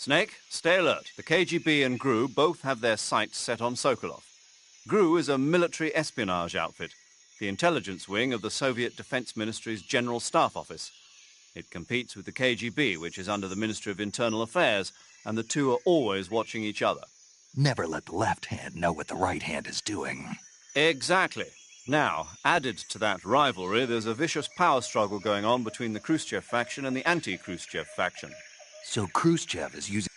Snake, stay alert. The KGB and GRU both have their sights set on Sokolov. GRU is a military espionage outfit, the intelligence wing of the Soviet Defense Ministry's General Staff Office. It competes with the KGB, which is under the Ministry of Internal Affairs, and the two are always watching each other. Never let the left hand know what the right hand is doing. Exactly. Now, added to that rivalry, there's a vicious power struggle going on between the Khrushchev faction and the anti-Khrushchev faction. So Khrushchev is using...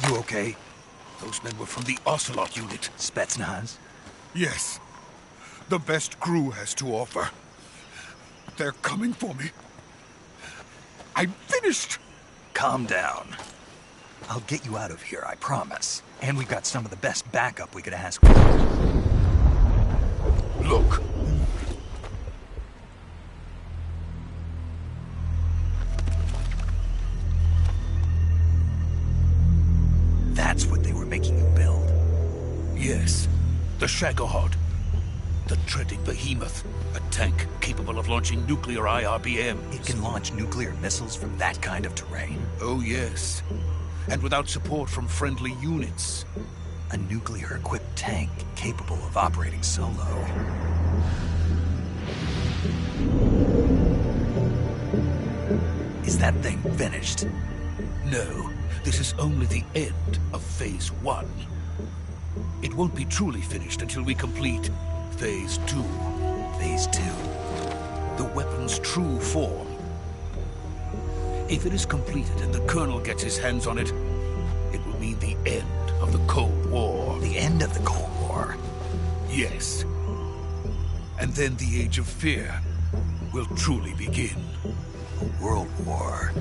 You okay? Those men were from the Ocelot unit. Spetsnaz? Yes. The best GRU has to offer. They're coming for me. I'm finished! Calm down. I'll get you out of here, I promise. And we've got some of the best backup we could ask for. Look. That's what they were making you build. Yes. The Shagohod. The treading behemoth. A tank capable of launching nuclear IRBMs. It can launch nuclear missiles from that kind of terrain? Oh, yes. And without support from friendly units. A nuclear-equipped tank capable of operating solo. Is that thing finished? No. This is only the end of Phase 1. It won't be truly finished until we complete Phase 2. Phase 2? The weapon's true form. If it is completed and the Colonel gets his hands on it, it will mean the end of the Cold War. The end of the Cold War? Yes. And then the Age of Fear will truly begin. A world war.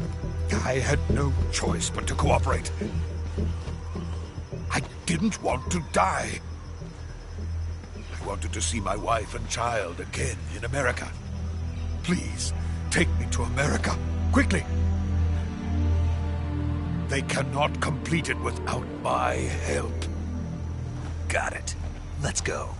I had no choice but to cooperate. I didn't want to die. I wanted to see my wife and child again in America. Please, take me to America, quickly. They cannot complete it without my help. Got it. Let's go.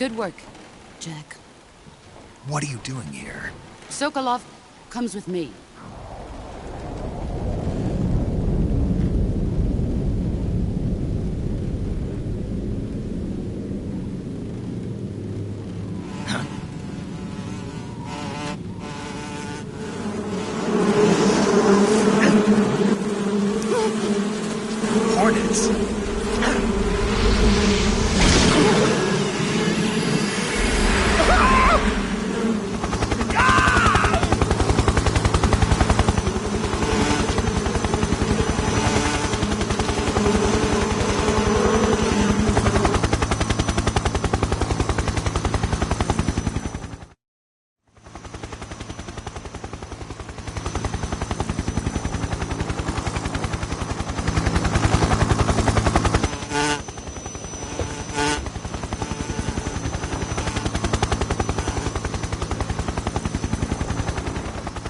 Good work, Jack. What are you doing here? Sokolov comes with me. Hornets?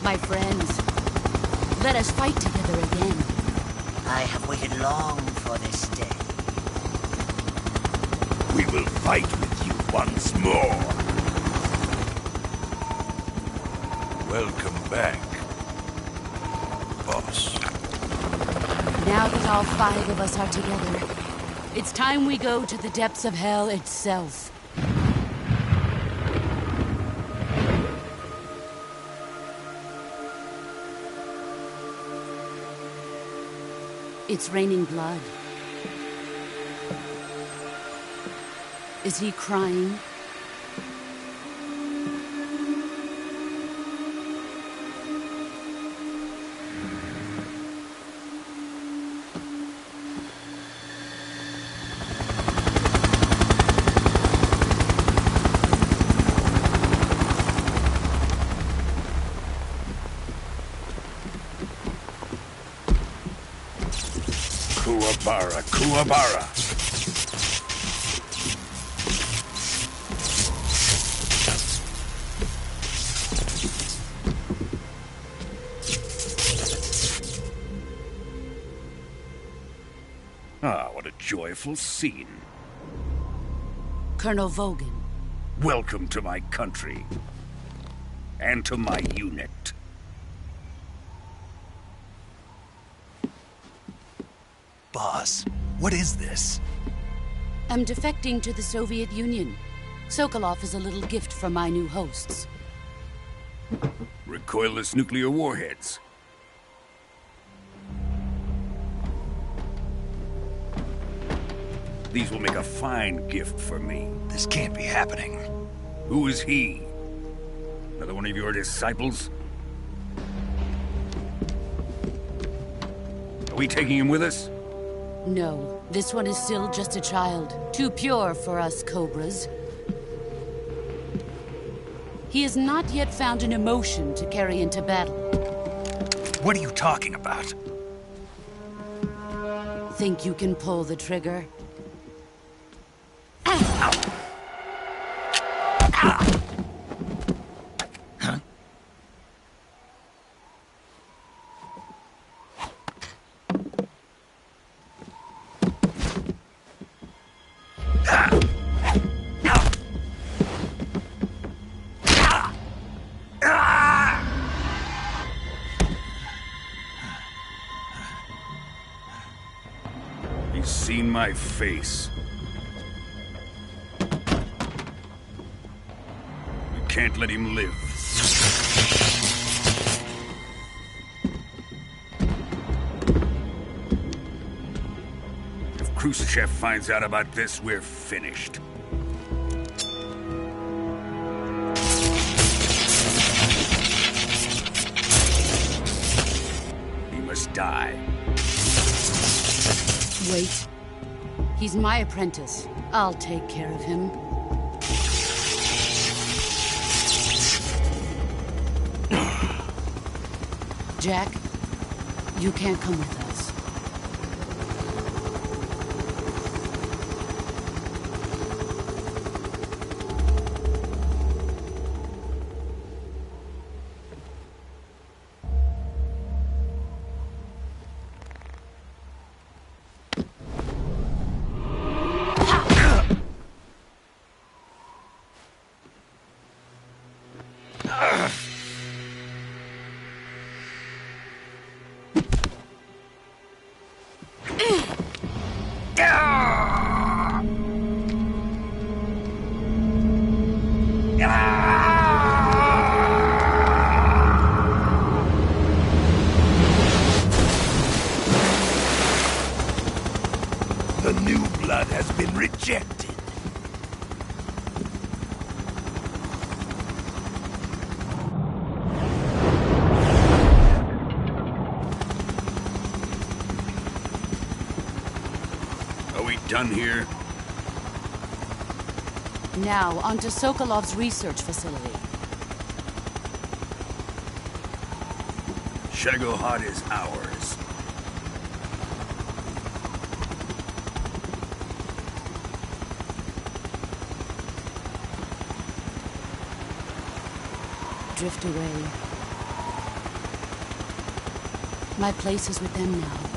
My friends, let us fight together again. I have waited long for this day. We will fight with you once more. Welcome back, boss. Now that all 5 of us are together, it's time we go to the depths of hell itself. It's raining blood. Is he crying? Kuwabara, Kuwabara. Ah, what a joyful scene. Colonel Vogan. Welcome to my country. And to my unit. Boss, what is this? I'm defecting to the Soviet Union. Sokolov is a little gift from my new hosts. Recoilless nuclear warheads. These will make a fine gift for me. This can't be happening. Who is he? Another one of your disciples? Are we taking him with us? No, this one is still just a child. Too pure for us Cobras. He has not yet found an emotion to carry into battle. What are you talking about? Think you can pull the trigger? He's seen my face. We can't let him live. If Khrushchev finds out about this, we're finished. He must die. Wait. He's my apprentice. I'll take care of him. Jack, you can't come with us. new blood has been rejected. Are we done here? Now, onto Sokolov's research facility. Shagohod is ours. Drift away. My place is with them now.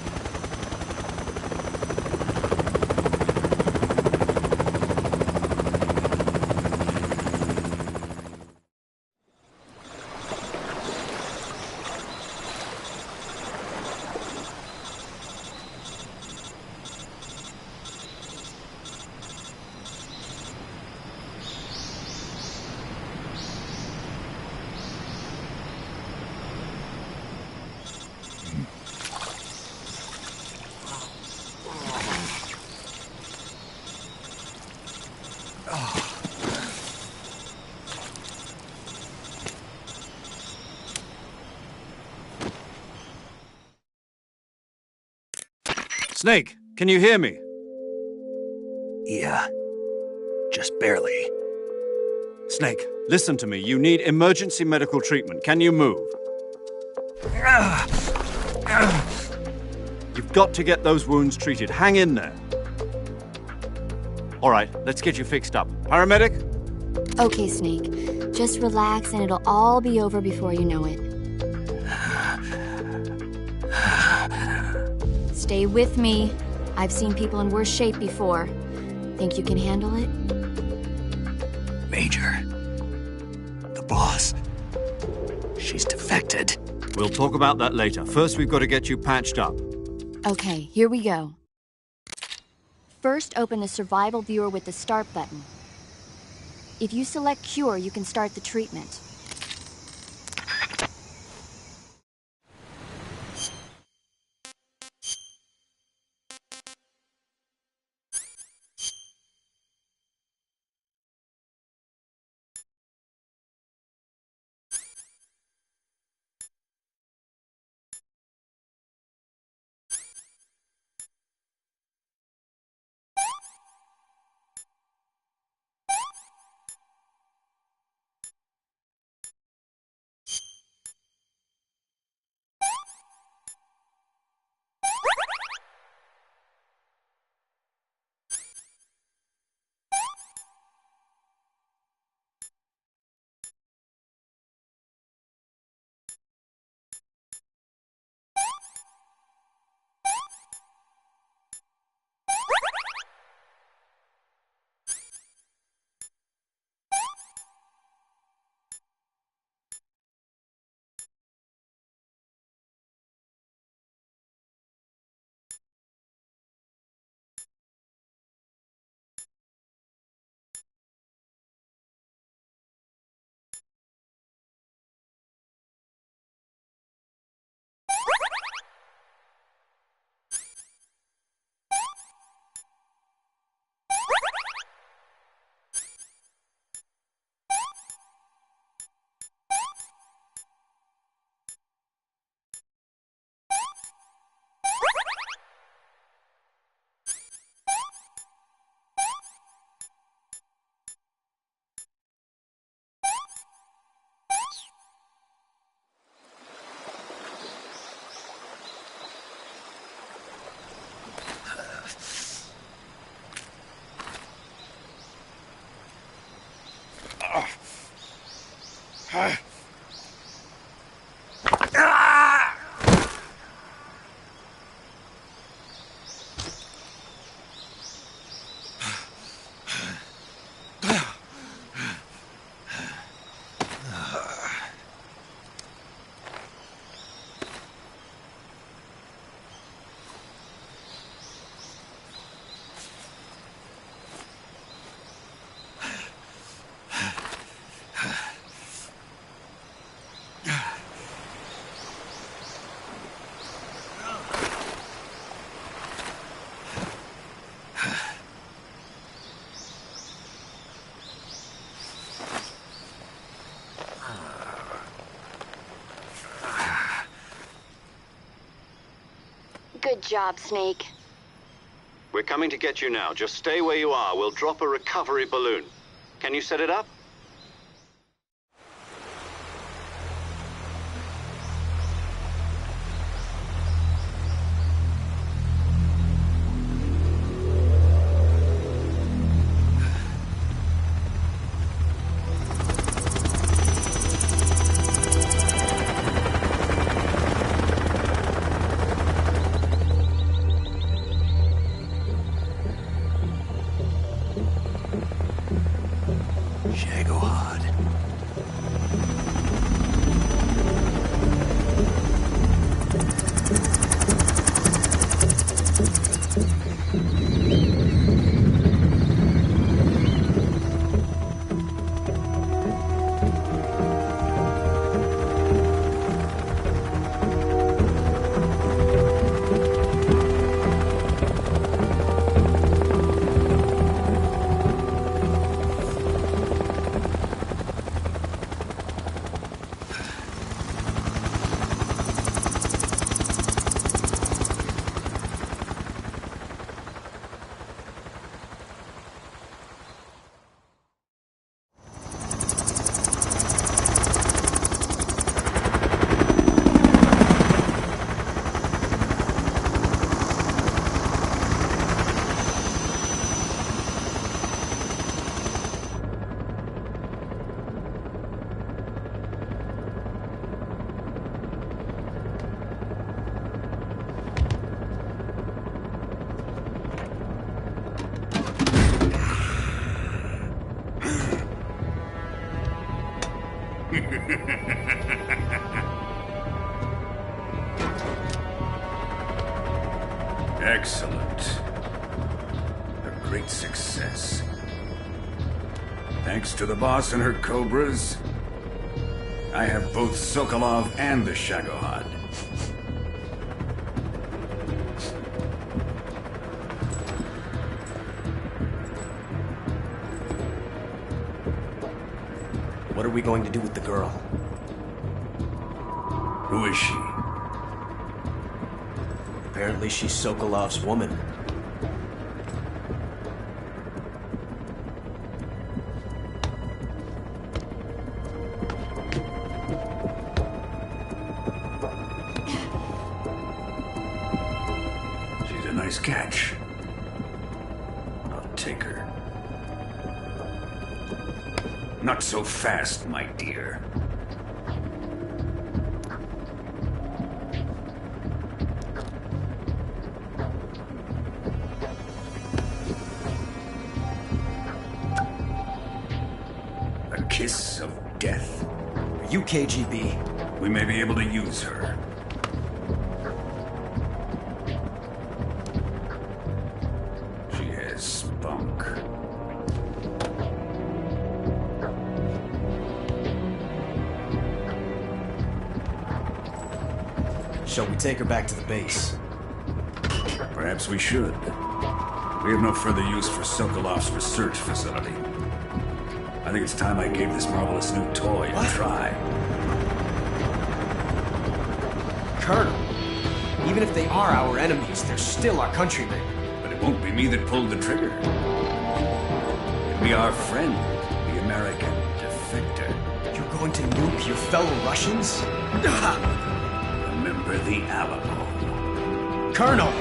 Snake, can you hear me? Yeah. Just barely. Snake, listen to me. You need emergency medical treatment. Can you move? You've got to get those wounds treated. Hang in there. All right, let's get you fixed up. Paramedic? Okay, Snake. Just relax and it'll all be over before you know it. Stay with me. I've seen people in worse shape before. Think you can handle it? Major. The boss. She's defected. We'll talk about that later. First, we've got to get you patched up. Okay, here we go. First, open the survival viewer with the start button. If you select cure, you can start the treatment. Good job, Snake. We're coming to get you now. Just stay where you are. We'll drop a recovery balloon. Can you set it up? Excellent. A great success. Thanks to the boss and her cobras, I have both Sokolov and the Shagohod. What are we going to do with the girl? Who is she? Apparently she's Sokolov's woman. She's a nice catch. I'll take her. Not so fast, my dear. A kiss of death. Are you KGB? We may be able to use her. She has spunk. Shall we take her back to the base? Perhaps we should. We have no further use for Sokolov's research facility. I think it's time I gave this marvelous new toy a try. Colonel, even if they are our enemies, they're still our countrymen. But it won't be me that pulled the trigger. It'll be our friend, the American defector. You're going to nuke your fellow Russians? Remember the Alamo. Colonel!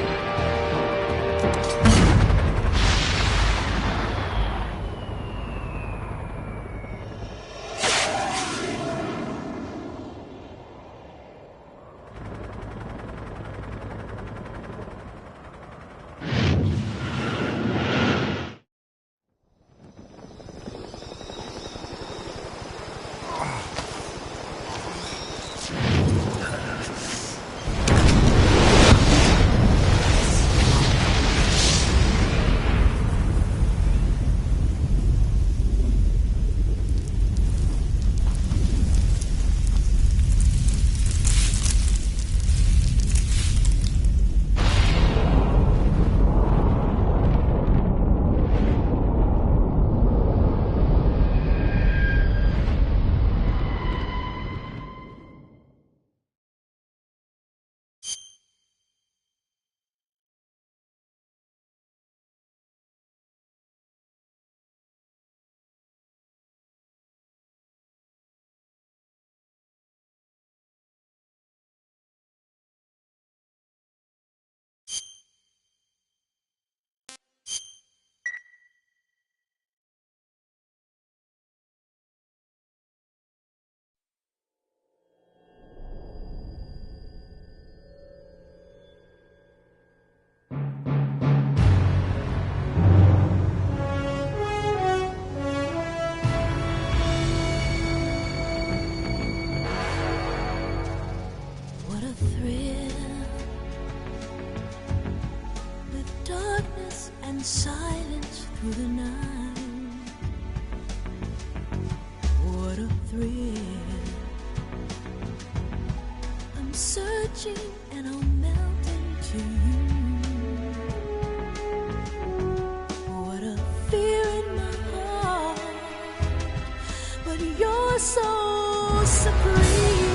in silence through the night. What a thrill. I'm searching and I'll melt into you. What a fear in my heart, but you're so supreme.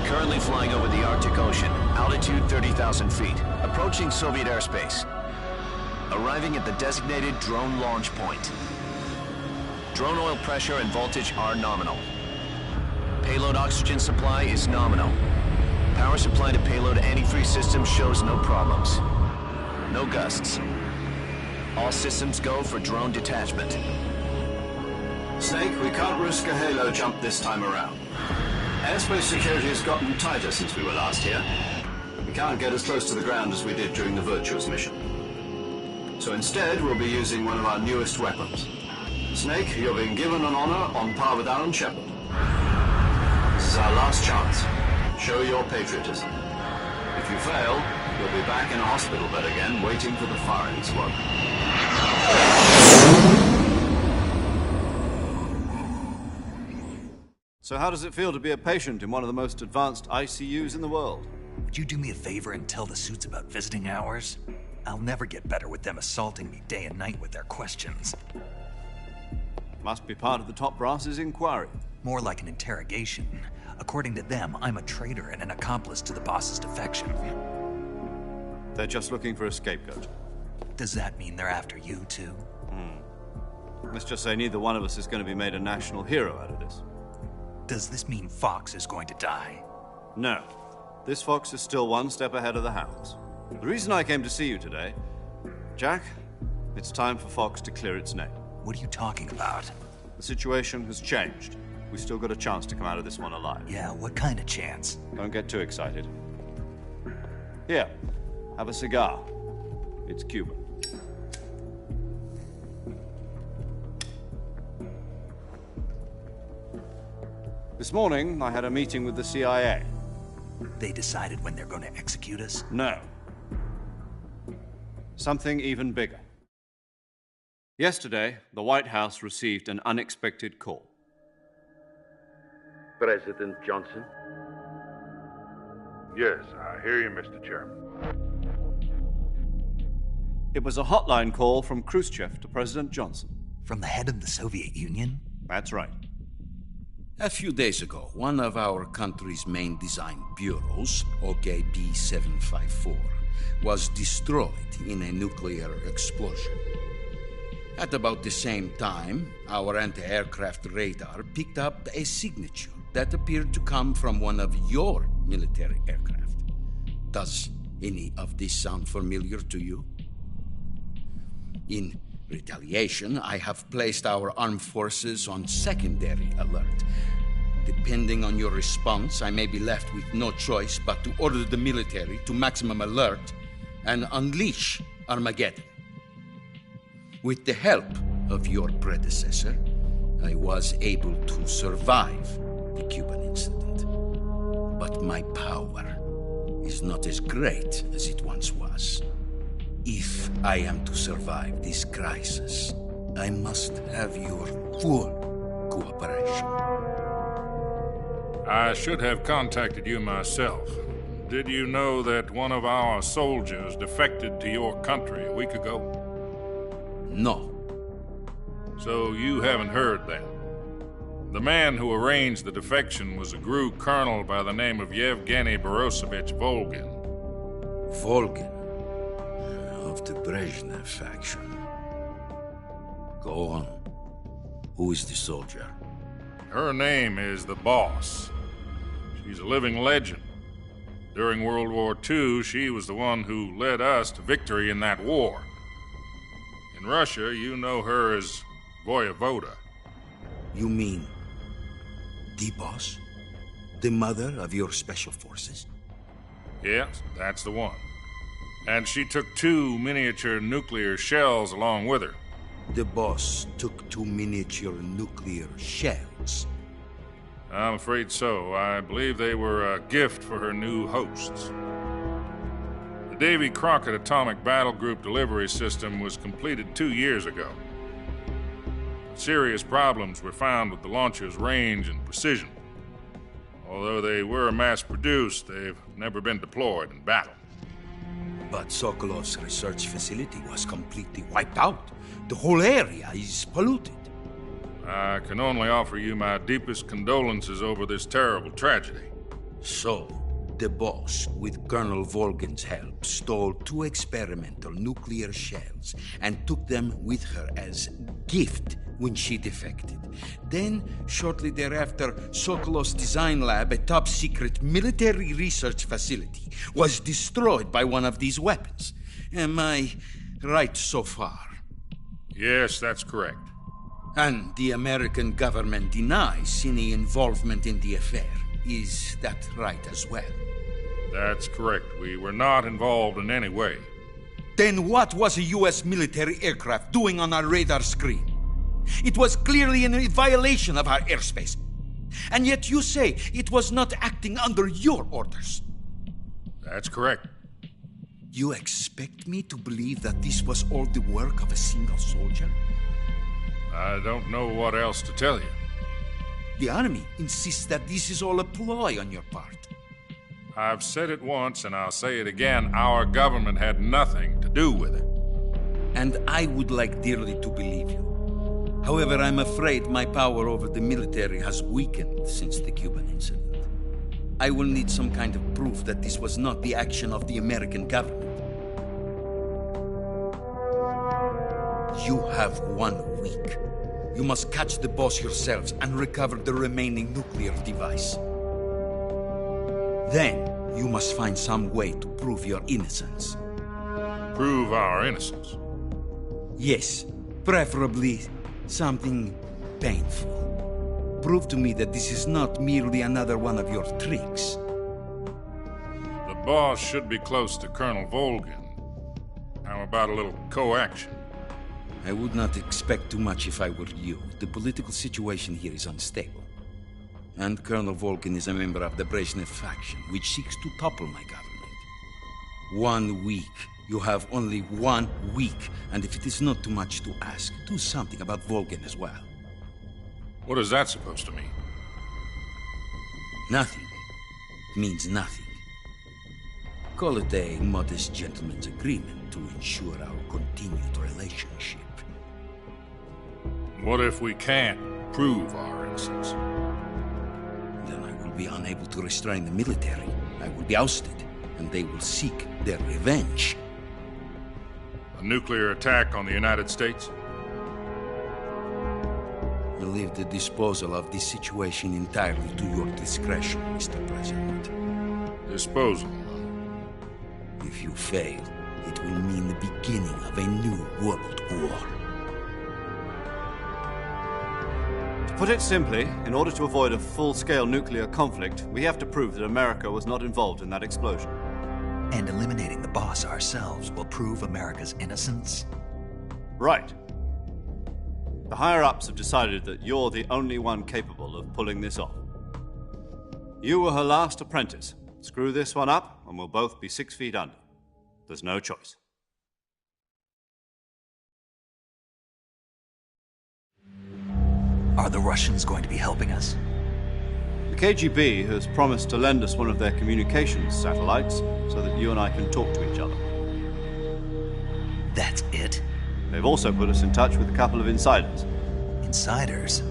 Currently flying over the Arctic Ocean, altitude 30,000 feet, approaching Soviet airspace. Arriving at the designated drone launch point. Drone oil pressure and voltage are nominal. Payload oxygen supply is nominal. Power supply to payload antifreeze system shows no problems. No gusts. All systems go for drone detachment. Snake, we can't risk a halo jump this time around. Airspace security has gotten tighter since we were last here. We can't get as close to the ground as we did during the Virtuous mission. So instead, we'll be using one of our newest weapons. Snake, you're being given an honor on par with Alan Shepard. This is our last chance. Show your patriotism. If you fail, you'll be back in a hospital bed again, waiting for the firing squad. So how does it feel to be a patient in one of the most advanced ICUs in the world? Would you do me a favor and tell the suits about visiting hours? I'll never get better with them assaulting me day and night with their questions. Must be part of the top brass's inquiry. More like an interrogation. According to them, I'm a traitor and an accomplice to the boss's defection. They're just looking for a scapegoat. Does that mean they're after you, too? Let's just say neither one of us is going to be made a national hero out of this. Does this mean Fox is going to die? No. This fox is still one step ahead of the hounds. The reason I came to see you today, Jack, it's time for Fox to clear its name. What are you talking about? The situation has changed. We've still got a chance to come out of this one alive. Yeah, what kind of chance? Don't get too excited. Here, have a cigar. It's Cuban. This morning, I had a meeting with the CIA. They decided when they're going to execute us? No. Something even bigger. Yesterday, the White House received an unexpected call. President Johnson? Yes, I hear you, Mr. Chairman. It was a hotline call from Khrushchev to President Johnson. From the head of the Soviet Union? That's right. A few days ago, one of our country's main design bureaus, OKB 754, was destroyed in a nuclear explosion. At about the same time, our anti-aircraft radar picked up a signature that appeared to come from one of your military aircraft. Does any of this sound familiar to you? In retaliation, I have placed our armed forces on secondary alert. Depending on your response, I may be left with no choice but to order the military to maximum alert and unleash Armageddon. With the help of your predecessor, I was able to survive the Cuban incident. But my power is not as great as it once was. If I am to survive this crisis, I must have your full cooperation. I should have contacted you myself. Did you know that one of our soldiers defected to your country a week ago? No. So you haven't heard then. The man who arranged the defection was a GRU colonel by the name of Yevgeny Borisovich Volgin. Volgin? Of the Brezhnev faction. Go on. Who is the soldier? Her name is the Boss. She's a living legend. During World War II, she was the one who led us to victory in that war. In Russia, you know her as Voyevoda. You mean the Boss? The mother of your special forces? Yes, that's the one. And she took 2 miniature nuclear shells along with her. The Boss took 2 miniature nuclear shells? I'm afraid so. I believe they were a gift for her new hosts. The Davy Crockett Atomic Battle Group delivery system was completed 2 years ago. Serious problems were found with the launcher's range and precision. Although they were mass-produced, they've never been deployed in battle. But Sokolov's research facility was completely wiped out. The whole area is polluted. I can only offer you my deepest condolences over this terrible tragedy. So, the Boss, with Colonel Volgin's help, stole 2 experimental nuclear shells and took them with her as gift when she defected. Then, shortly thereafter, Sokolov's design lab, a top-secret military research facility, was destroyed by one of these weapons. Am I right so far? Yes, that's correct. And the American government denies any involvement in the affair. Is that right as well? That's correct. We were not involved in any way. Then what was a U.S. military aircraft doing on our radar screen? It was clearly in violation of our airspace. And yet you say it was not acting under your orders. That's correct. You expect me to believe that this was all the work of a single soldier? I don't know what else to tell you. The Army insists that this is all a ploy on your part. I've said it once and I'll say it again. Our government had nothing to do with it. And I would like dearly to believe you. However, I'm afraid my power over the military has weakened since the Cuban incident. I will need some kind of proof that this was not the action of the American government. You have 1 week. You must catch the Boss yourselves and recover the remaining nuclear device. Then, you must find some way to prove your innocence. Prove our innocence? Yes, preferably something painful. Prove to me that this is not merely another one of your tricks. The Boss should be close to Colonel Volgin. How about a little coaction? I would not expect too much if I were you. The political situation here is unstable. And Colonel Volgin is a member of the Brezhnev faction, which seeks to topple my government. 1 week. You have only 1 week, and if it is not too much to ask, do something about Volgin as well. What is that supposed to mean? Nothing means nothing. Call it a modest gentleman's agreement to ensure our continued relationship. What if we can't prove our innocence? Then I will be unable to restrain the military. I will be ousted, and they will seek their revenge. A nuclear attack on the United States? I leave the disposal of this situation entirely to your discretion, Mr. President. Disposal? If you fail, it will mean the beginning of a new world war. To put it simply, in order to avoid a full-scale nuclear conflict, we have to prove that America was not involved in that explosion. And eliminating the boss ourselves will prove America's innocence? Right. The higher-ups have decided that you're the only one capable of pulling this off. You were her last apprentice. Screw this one up, and we'll both be 6 feet under. There's no choice. Are the Russians going to be helping us? The KGB has promised to lend us one of their communications satellites so that you and I can talk to each other. That's it? They've also put us in touch with a couple of insiders. Insiders?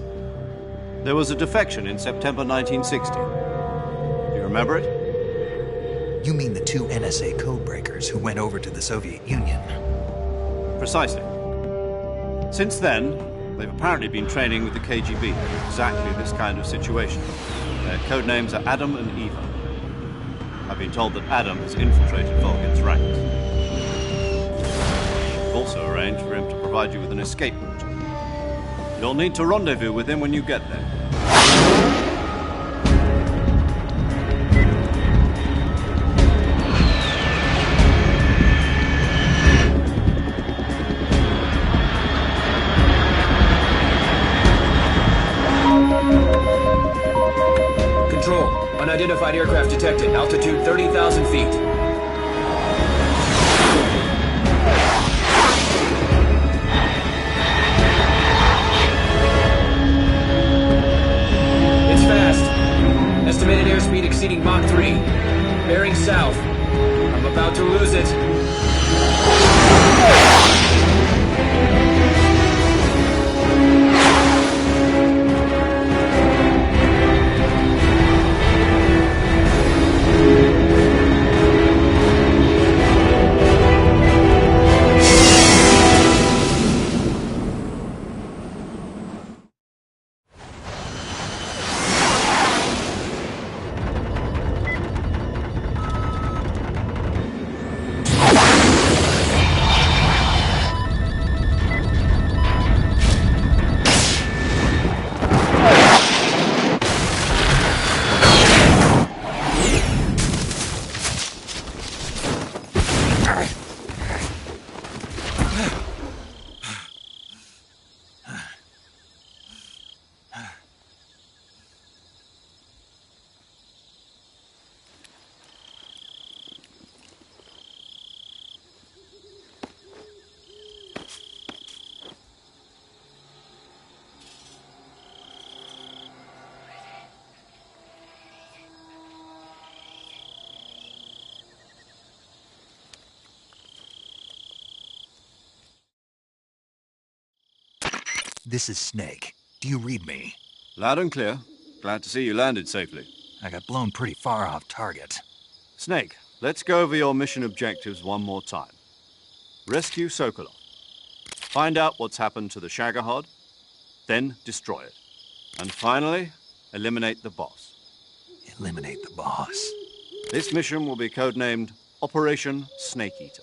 There was a defection in September 1960. Do you remember it? You mean the 2 NSA codebreakers who went over to the Soviet Union? Precisely. Since then, they've apparently been training with the KGB in exactly this kind of situation. Their code names are Adam and Eva. I've been told that Adam has infiltrated Volgin's ranks. We've also arranged for him to provide you with an escape route. You'll need to rendezvous with him when you get there. Control. Unidentified aircraft detected. Altitude 30,000 feet. It's fast. Estimated airspeed exceeding Mach 3. Bearing south. I'm about to lose it. This is Snake. Do you read me? Loud and clear. Glad to see you landed safely. I got blown pretty far off target. Snake, let's go over your mission objectives one more time. Rescue Sokolov. Find out what's happened to the Shagohod, then destroy it. And finally, eliminate the boss. Eliminate the boss? This mission will be codenamed Operation Snake Eater.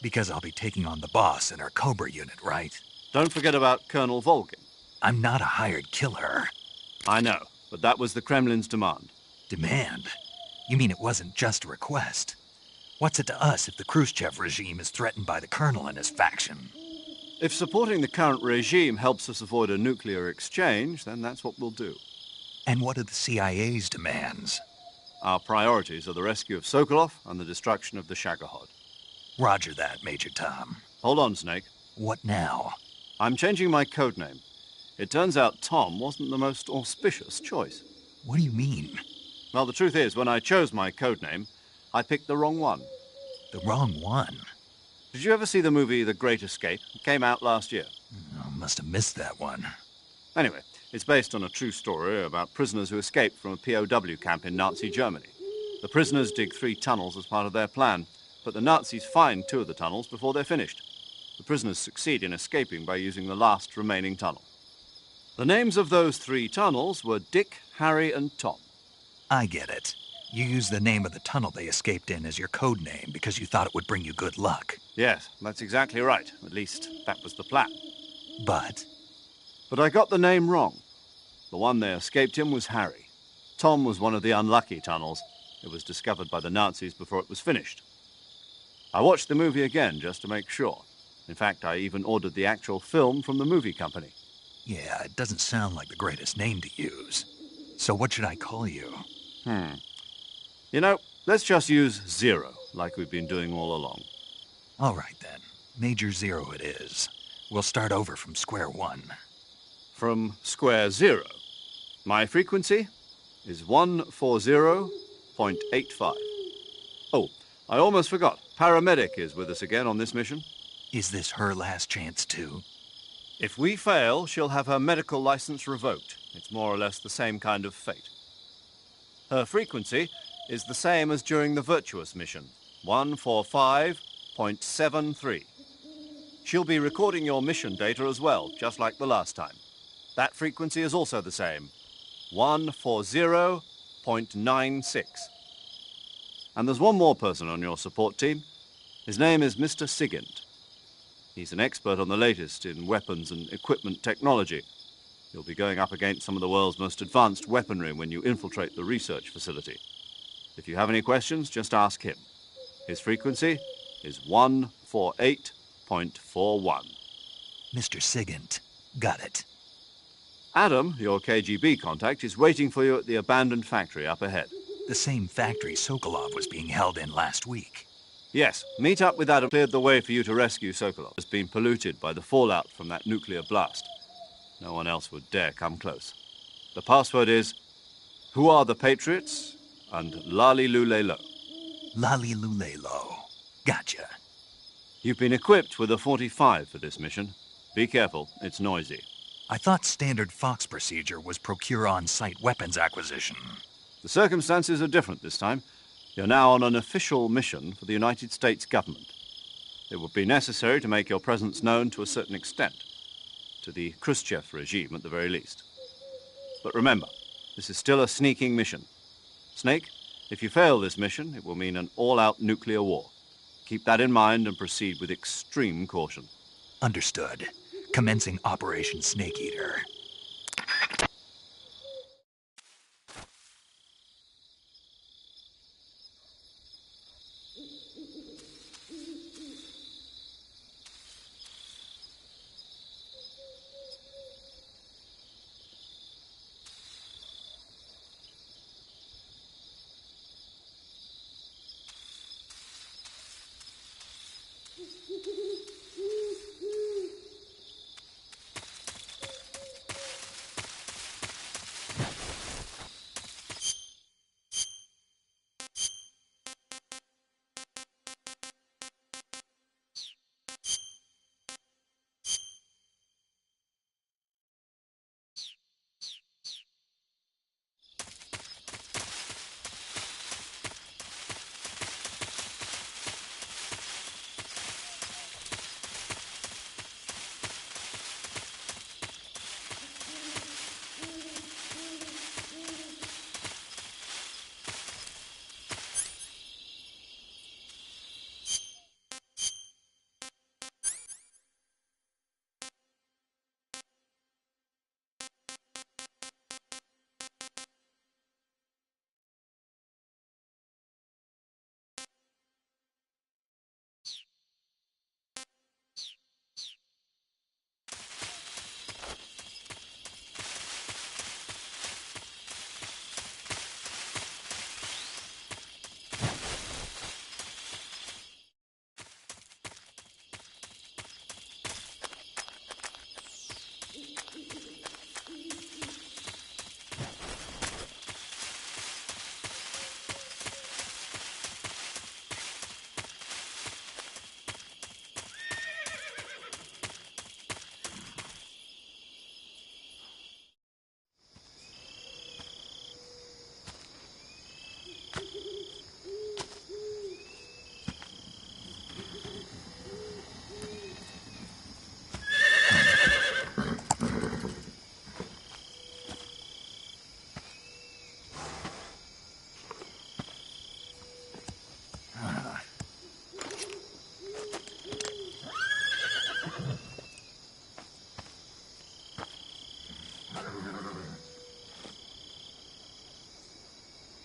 Because I'll be taking on the boss in our Cobra unit, right? Don't forget about Colonel Volgin. I'm not a hired killer. I know, but that was the Kremlin's demand. Demand? You mean it wasn't just a request? What's it to us if the Khrushchev regime is threatened by the Colonel and his faction? If supporting the current regime helps us avoid a nuclear exchange, then that's what we'll do. And what are the CIA's demands? Our priorities are the rescue of Sokolov and the destruction of the Shagohod. Roger that, Major Tom. Hold on, Snake. What now? I'm changing my codename. It turns out Tom wasn't the most auspicious choice. What do you mean? Well, the truth is, when I chose my codename, I picked the wrong one. The wrong one? Did you ever see the movie The Great Escape? It came out last year. I must have missed that one. Anyway, it's based on a true story about prisoners who escaped from a POW camp in Nazi Germany. The prisoners dig 3 tunnels as part of their plan, but the Nazis find 2 of the tunnels before they're finished. The prisoners succeed in escaping by using the last remaining tunnel. The names of those 3 tunnels were Dick, Harry, and Tom. I get it. You used the name of the tunnel they escaped in as your code name because you thought it would bring you good luck. Yes, that's exactly right. At least, that was the plan. But I got the name wrong. The one they escaped in was Harry. Tom was one of the unlucky tunnels. It was discovered by the Nazis before it was finished. I watched the movie again just to make sure. In fact, I even ordered the actual film from the movie company. yeah, it doesn't sound like the greatest name to use. So what should I call you? You know, let's just use Zero, like we've been doing all along. All right, then. Major Zero it is. We'll start over from square one. From square 0. My frequency is 140.85. Oh, I almost forgot. Paramedic is with us again on this mission. Is this her last chance, too? If we fail, she'll have her medical license revoked. It's more or less the same kind of fate. Her frequency is the same as during the Virtuous mission, 145.73. She'll be recording your mission data as well, just like the last time. That frequency is also the same, 140.96. And there's one more person on your support team. His name is Mr. Sigint. He's an expert on the latest in weapons and equipment technology. You'll be going up against some of the world's most advanced weaponry when you infiltrate the research facility. If you have any questions, just ask him. His frequency is 148.41. Mr. Sigint. Got it. Adam, your KGB contact, is waiting for you at the abandoned factory up ahead. The same factory Sokolov was being held in last week. Yes, meet up with Adam. Cleared the way for you to rescue Sokolov. It's been polluted by the fallout from that nuclear blast. No one else would dare come close. The password is, Who are the Patriots? And Lali Lulelo. Lali Lulelo. Gotcha. You've been equipped with a 45 for this mission. Be careful, it's noisy. I thought standard Fox procedure was procure on-site weapons acquisition. The circumstances are different this time. You're now on an official mission for the United States government. It would be necessary to make your presence known to a certain extent. To the Khrushchev regime, at the very least. But remember, this is still a sneaking mission. Snake, if you fail this mission, it will mean an all-out nuclear war. Keep that in mind and proceed with extreme caution. Understood. Commencing Operation Snake Eater.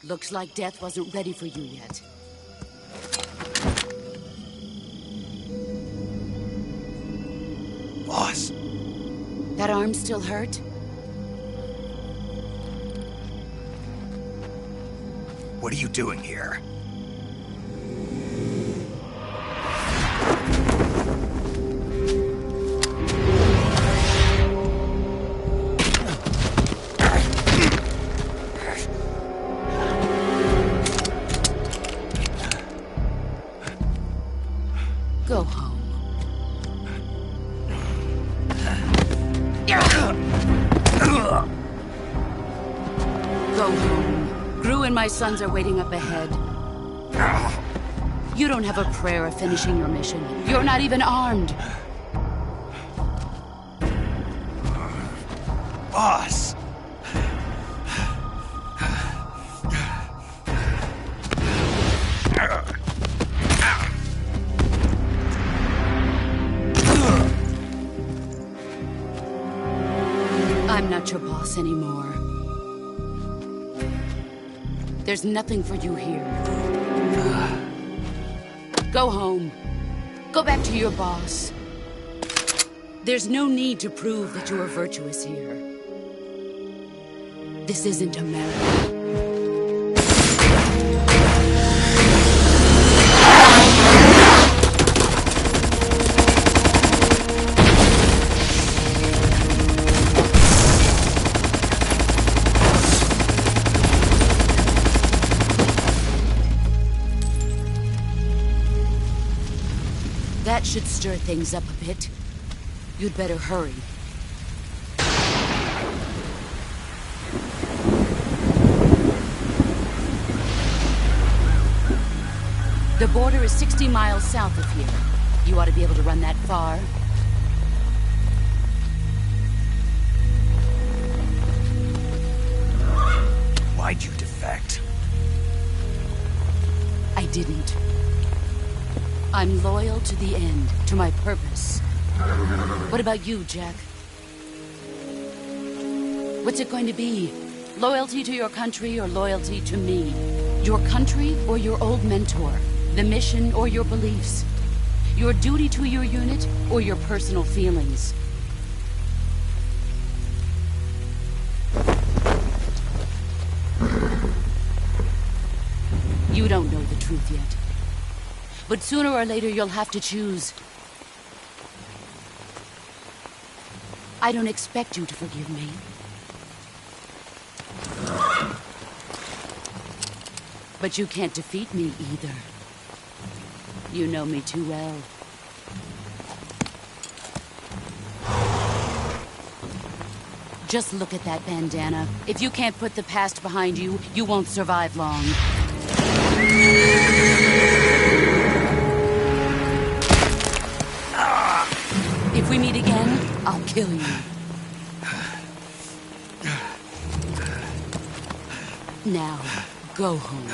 Looks like death wasn't ready for you yet. Boss. That arm still hurt? What are you doing here? Go home. Go home. Gru and my sons are waiting up ahead. You don't have a prayer of finishing your mission. You're not even armed. Boss! I'm not your boss anymore. There's nothing for you here. Go home. Go back to your boss. There's no need to prove that you are virtuous here. This isn't America. That should stir things up a bit. You'd better hurry. The border is 60 miles south of here. You ought to be able to run that far. Why'd you defect? I didn't. I'm loyal to the end, to my purpose. What about you, Jack? What's it going to be? Loyalty to your country or loyalty to me? Your country or your old mentor? The mission or your beliefs? Your duty to your unit or your personal feelings? You don't know the truth yet. But sooner or later, you'll have to choose. I don't expect you to forgive me. But you can't defeat me either. You know me too well. Just look at that bandana. If you can't put the past behind you, you won't survive long. If we meet again, I'll kill you. Now, go home.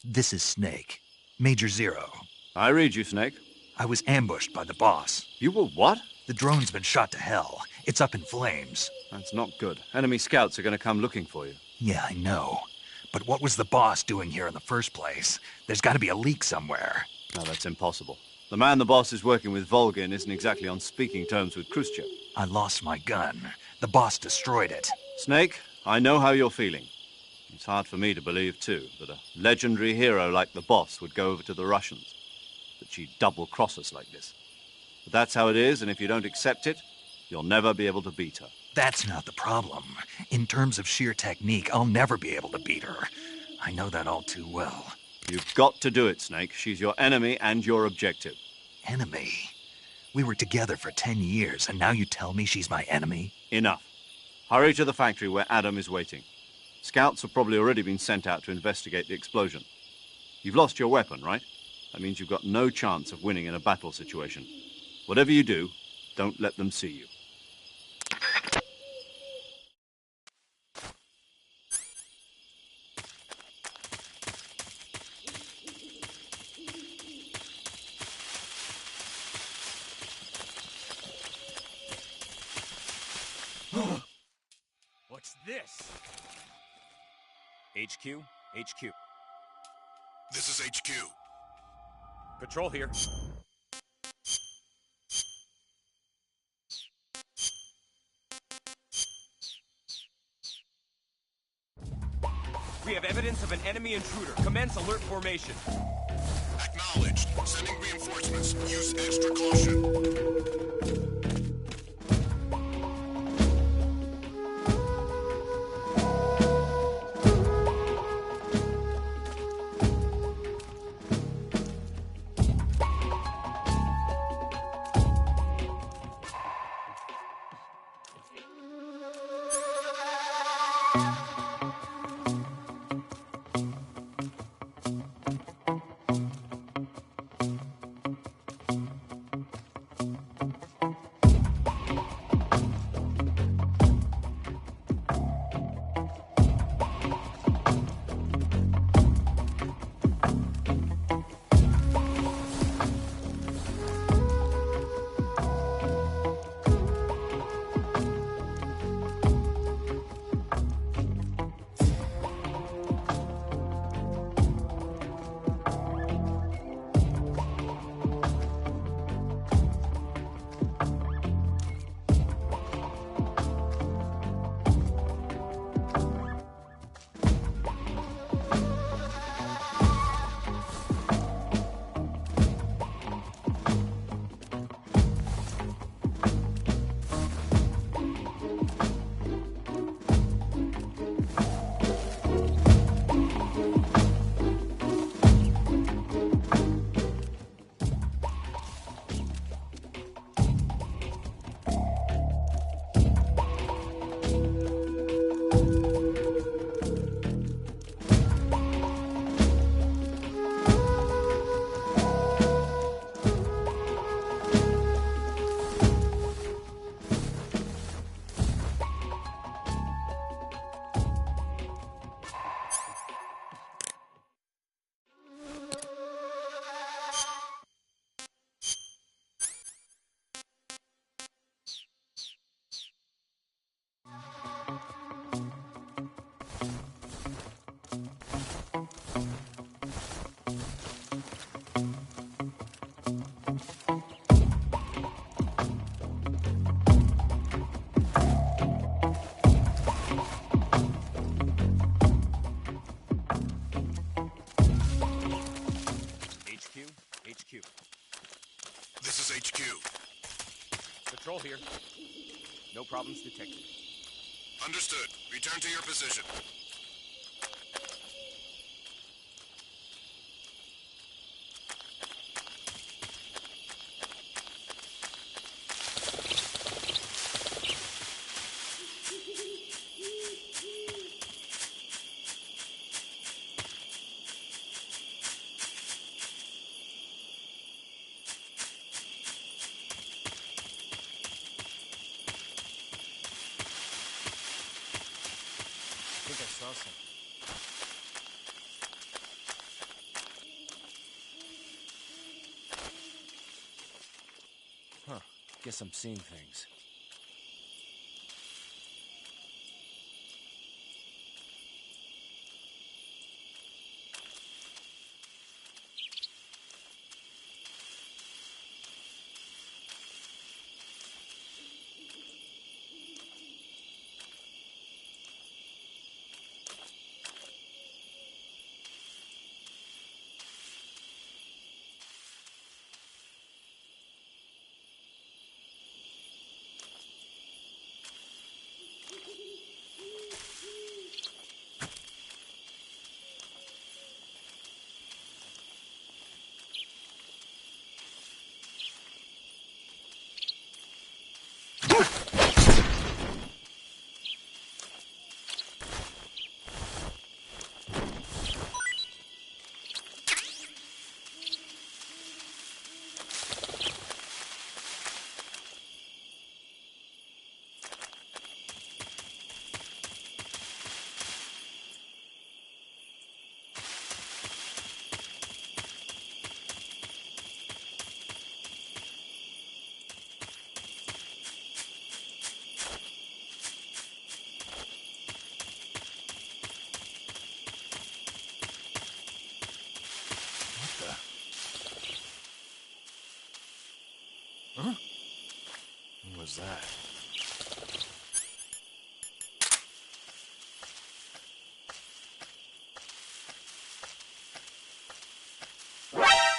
This is Snake. Major Zero. I read you, Snake. I was ambushed by the boss. You were what? The drone's been shot to hell. It's up in flames. That's not good. Enemy scouts are going to come looking for you. Yeah, I know. But what was the boss doing here in the first place? There's got to be a leak somewhere. No, that's impossible. The man the boss is working with, Volgin, isn't exactly on speaking terms with Khrushchev. I lost my gun. The boss destroyed it. Snake, I know how you're feeling. It's hard for me to believe, too, that a legendary hero like the boss would go over to the Russians. That she'd double-cross us like this. But that's how it is, and if you don't accept it, you'll never be able to beat her. That's not the problem. In terms of sheer technique, I'll never be able to beat her. I know that all too well. You've got to do it, Snake. She's your enemy and your objective. Enemy? We were together for 10 years, and now you tell me she's my enemy? Enough. Hurry to the factory where Adam is waiting. Scouts have probably already been sent out to investigate the explosion. You've lost your weapon, right? That means you've got no chance of winning in a battle situation. Whatever you do, don't let them see you. What's this? HQ? HQ. This is HQ. Patrol here. We have evidence of an enemy intruder. Commence alert formation. Acknowledged. Sending reinforcements. Use extra caution. HQ. This is HQ. Patrol here. No problems detected. Understood. Return to your position. I think I saw something. Huh. Guess I'm seeing things. was that?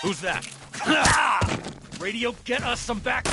Who's that? Radio, get us some back.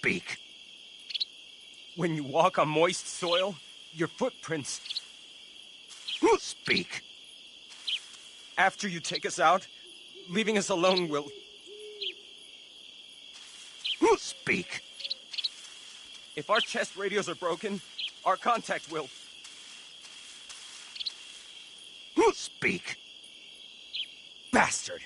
Speak. When you walk on moist soil, your footprints... Speak. After you take us out, leaving us alone will... Speak. If our chest radios are broken, our contact will... Speak. Bastard!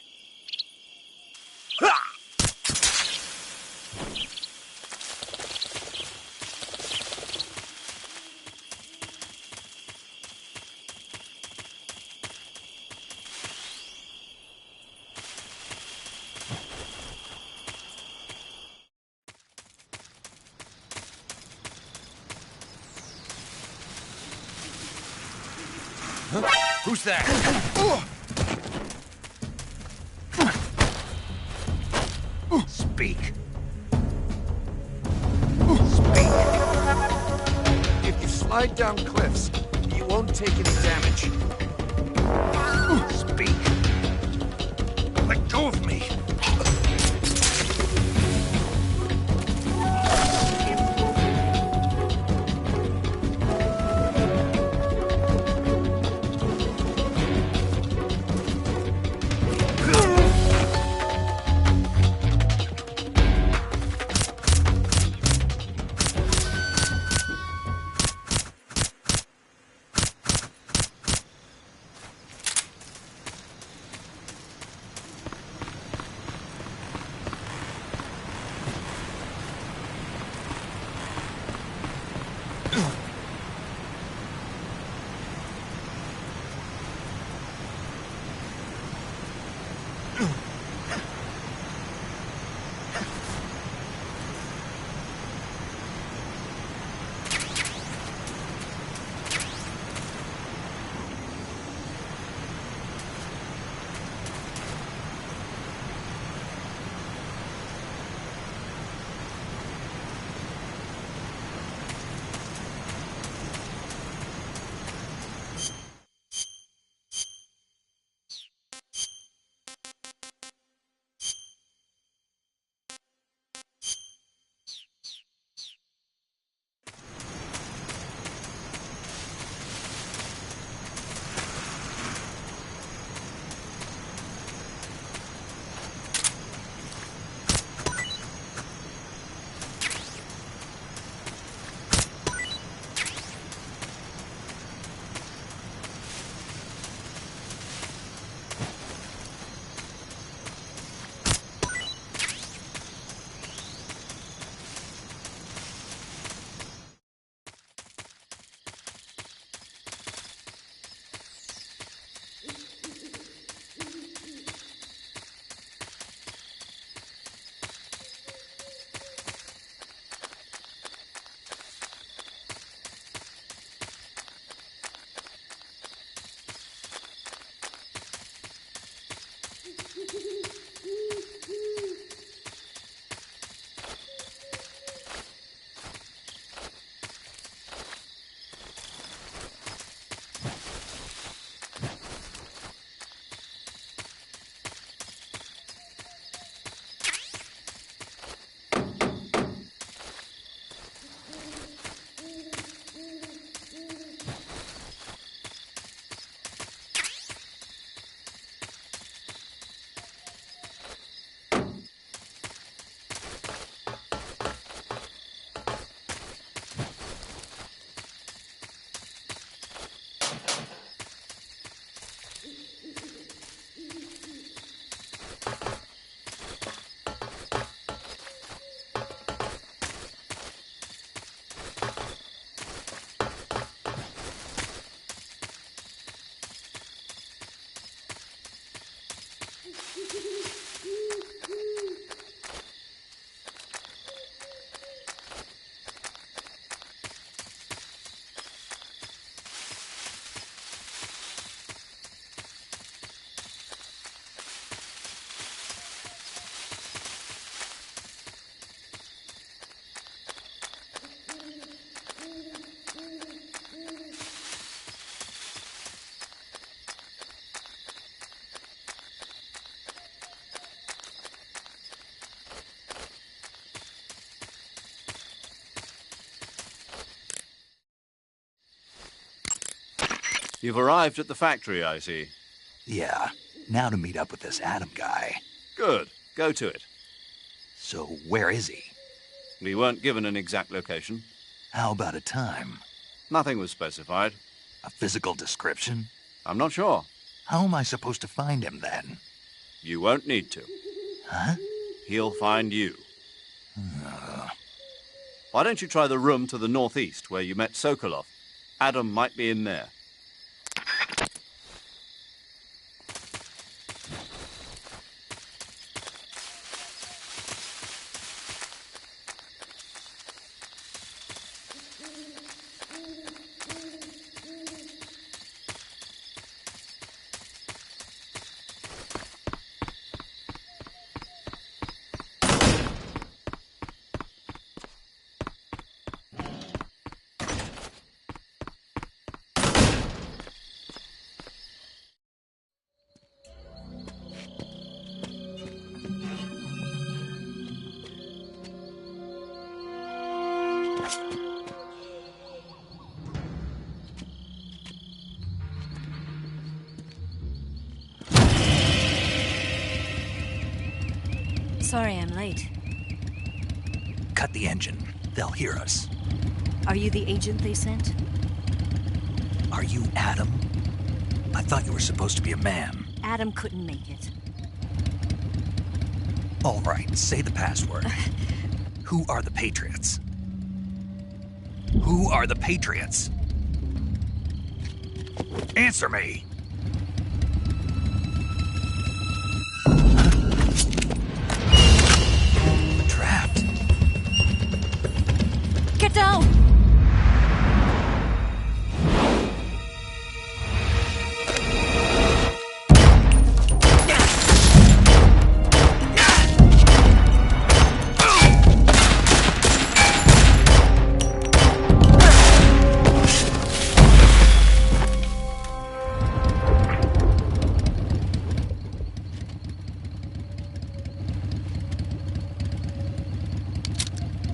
Who's that? Speak. Speak. If you slide down cliffs, you won't take any damage. Speak. Let go of me. You've arrived at the factory, I see. Yeah, now to meet up with this Adam guy. Good. Go to it. So where is he? We weren't given an exact location. How about a time? Nothing was specified. A physical description? I'm not sure. How am I supposed to find him then? You won't need to. Huh? He'll find you. Why don't you try the room to the northeast where you met Sokolov? Adam might be in there. Sorry I'm late. Cut the engine. They'll hear us. Are you the agent they sent? Are you Adam? I thought you were supposed to be a man. Adam couldn't make it. All right, say the password. Who are the Patriots? Who are the Patriots? Answer me! Trapped. Get down!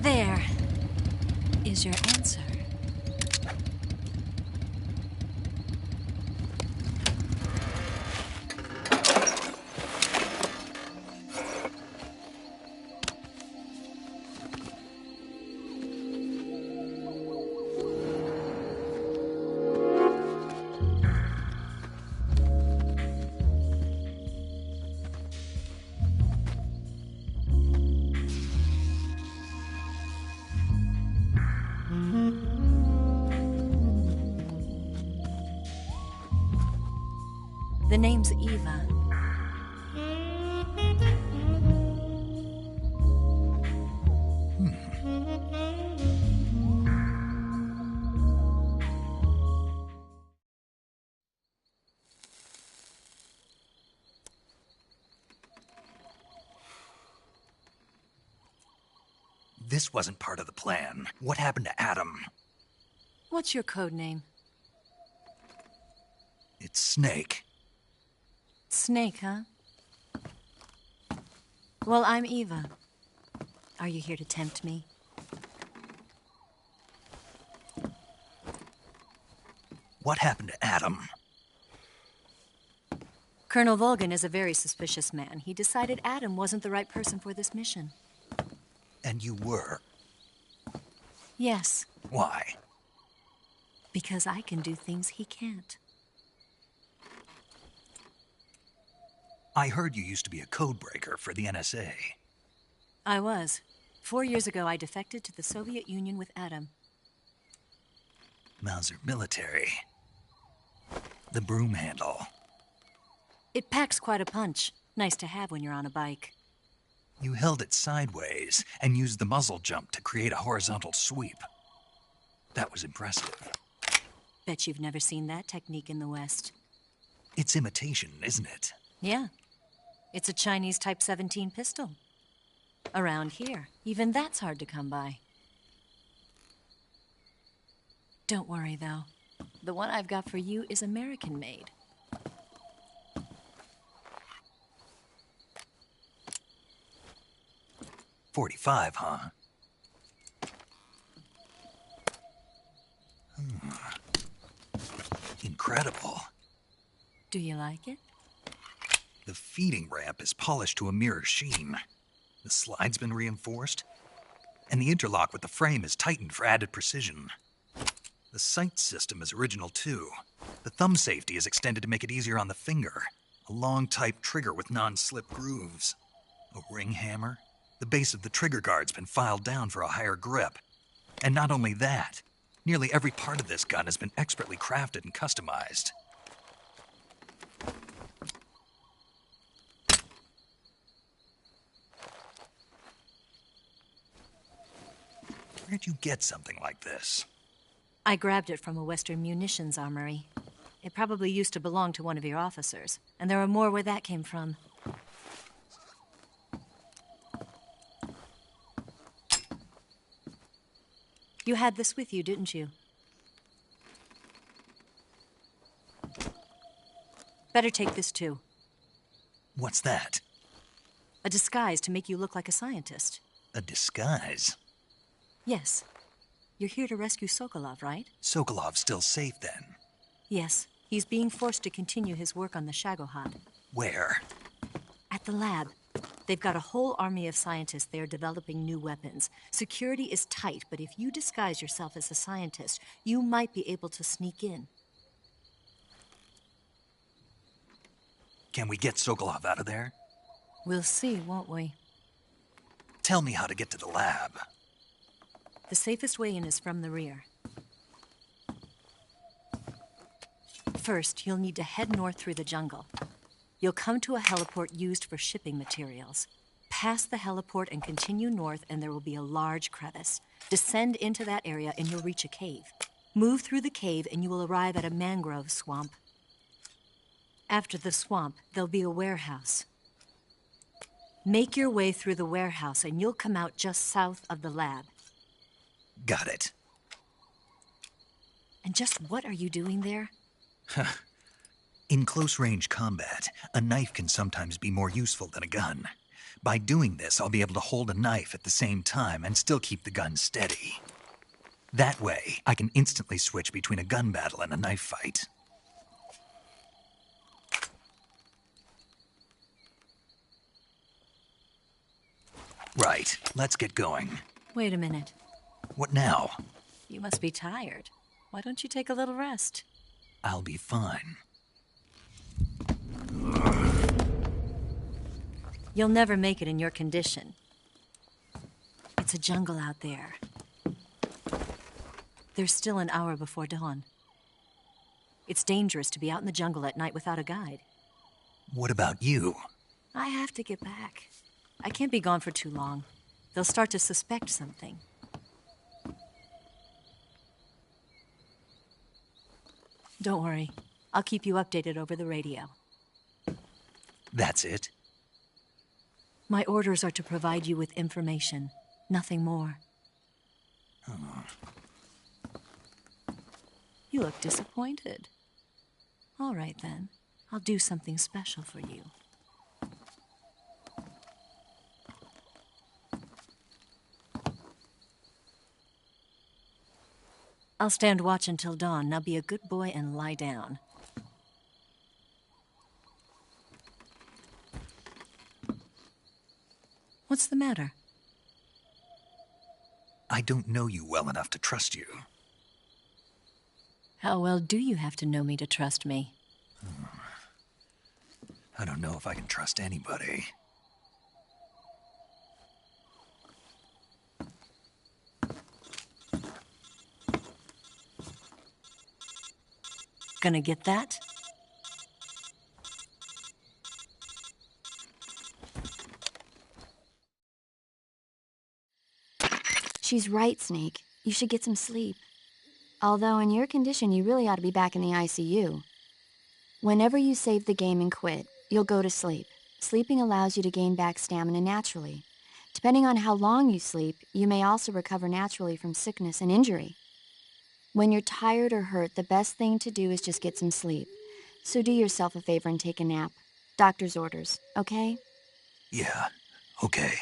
There is your answer. The name's Eva. This wasn't part of the plan. What happened to Adam? What's your code name? It's Snake. Snake, huh? Well, I'm Eva. Are you here to tempt me? What happened to Adam? Colonel Volgan is a very suspicious man. He decided Adam wasn't the right person for this mission. And you were? Yes, Why? because I can do things he can't. I heard you used to be a codebreaker for the NSA. I was. 4 years ago, I defected to the Soviet Union with Adam. Mauser military. The broom handle. It packs quite a punch. Nice to have when you're on a bike. You held it sideways and used the muzzle jump to create a horizontal sweep. That was impressive. Bet you've never seen that technique in the West. It's imitation, isn't it? Yeah. It's a Chinese Type 17 pistol. Around here, even that's hard to come by. Don't worry, though. The one I've got for you is American-made. .45, huh? incredible. Do you like it? The feeding ramp is polished to a mirror sheen. The slide's been reinforced, and the interlock with the frame is tightened for added precision. The sight system is original too. The thumb safety is extended to make it easier on the finger. A long type trigger with non-slip grooves. A ring hammer. The base of the trigger guard's been filed down for a higher grip. And not only that, nearly every part of this gun has been expertly crafted and customized. Where'd you get something like this? I grabbed it from a Western munitions armory. It probably used to belong to one of your officers, and there are more where that came from. You had this with you, didn't you? Better take this too. What's that? A disguise to make you look like a scientist. A disguise? Yes. You're here to rescue Sokolov, right? Sokolov's still safe then? Yes. He's being forced to continue his work on the Shagohod. Where? At the lab. They've got a whole army of scientists there developing new weapons. Security is tight, but if you disguise yourself as a scientist, you might be able to sneak in. Can we get Sokolov out of there? We'll see, won't we? Tell me how to get to the lab. The safest way in is from the rear. First, you'll need to head north through the jungle. You'll come to a heliport used for shipping materials. Pass the heliport and continue north, and there will be a large crevice. Descend into that area, and you'll reach a cave. Move through the cave, and you will arrive at a mangrove swamp. After the swamp, there'll be a warehouse. Make your way through the warehouse, and you'll come out just south of the lab. Got it. And just what are you doing there? In close-range combat, a knife can sometimes be more useful than a gun. By doing this, I'll be able to hold a knife at the same time and still keep the gun steady. That way, I can instantly switch between a gun battle and a knife fight. Right, let's get going. Wait a minute. What now? You must be tired. Why don't you take a little rest? I'll be fine. You'll never make it in your condition. It's a jungle out there. There's still an hour before dawn. It's dangerous to be out in the jungle at night without a guide. What about you? I have to get back. I can't be gone for too long. They'll start to suspect something. Don't worry. I'll keep you updated over the radio. That's it? My orders are to provide you with information. Nothing more. Oh. You look disappointed. All right, then. I'll do something special for you. I'll stand watch until dawn. Now be a good boy and lie down. What's the matter? I don't know you well enough to trust you. How well do you have to know me to trust me? I don't know if I can trust anybody. Gonna get that? She's right, Snake. You should get some sleep. Although in your condition, you really ought to be back in the ICU. Whenever you save the game and quit, you'll go to sleep. Sleeping allows you to gain back stamina naturally. Depending on how long you sleep, you may also recover naturally from sickness and injury. When you're tired or hurt, the best thing to do is just get some sleep. So do yourself a favor and take a nap. Doctor's orders, okay? Yeah, okay.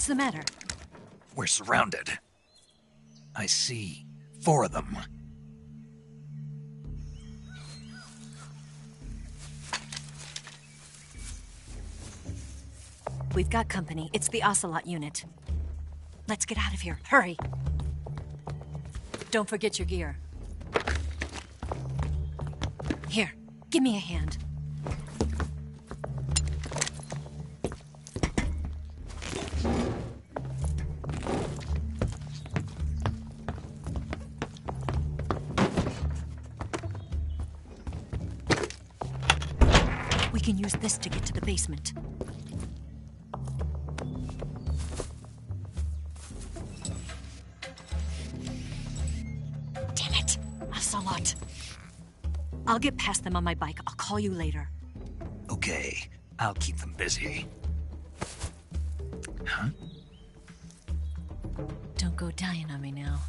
the matter? We're surrounded. I see 4 of them. We've got company. It's the Ocelot unit. Let's get out of here. Hurry! Don't forget your gear. Here, give me a hand. We can use this to get to the basement. Damn it! Ocelot. I'll get past them on my bike. I'll call you later. Okay, I'll keep them busy. Huh? Don't go dying on me now.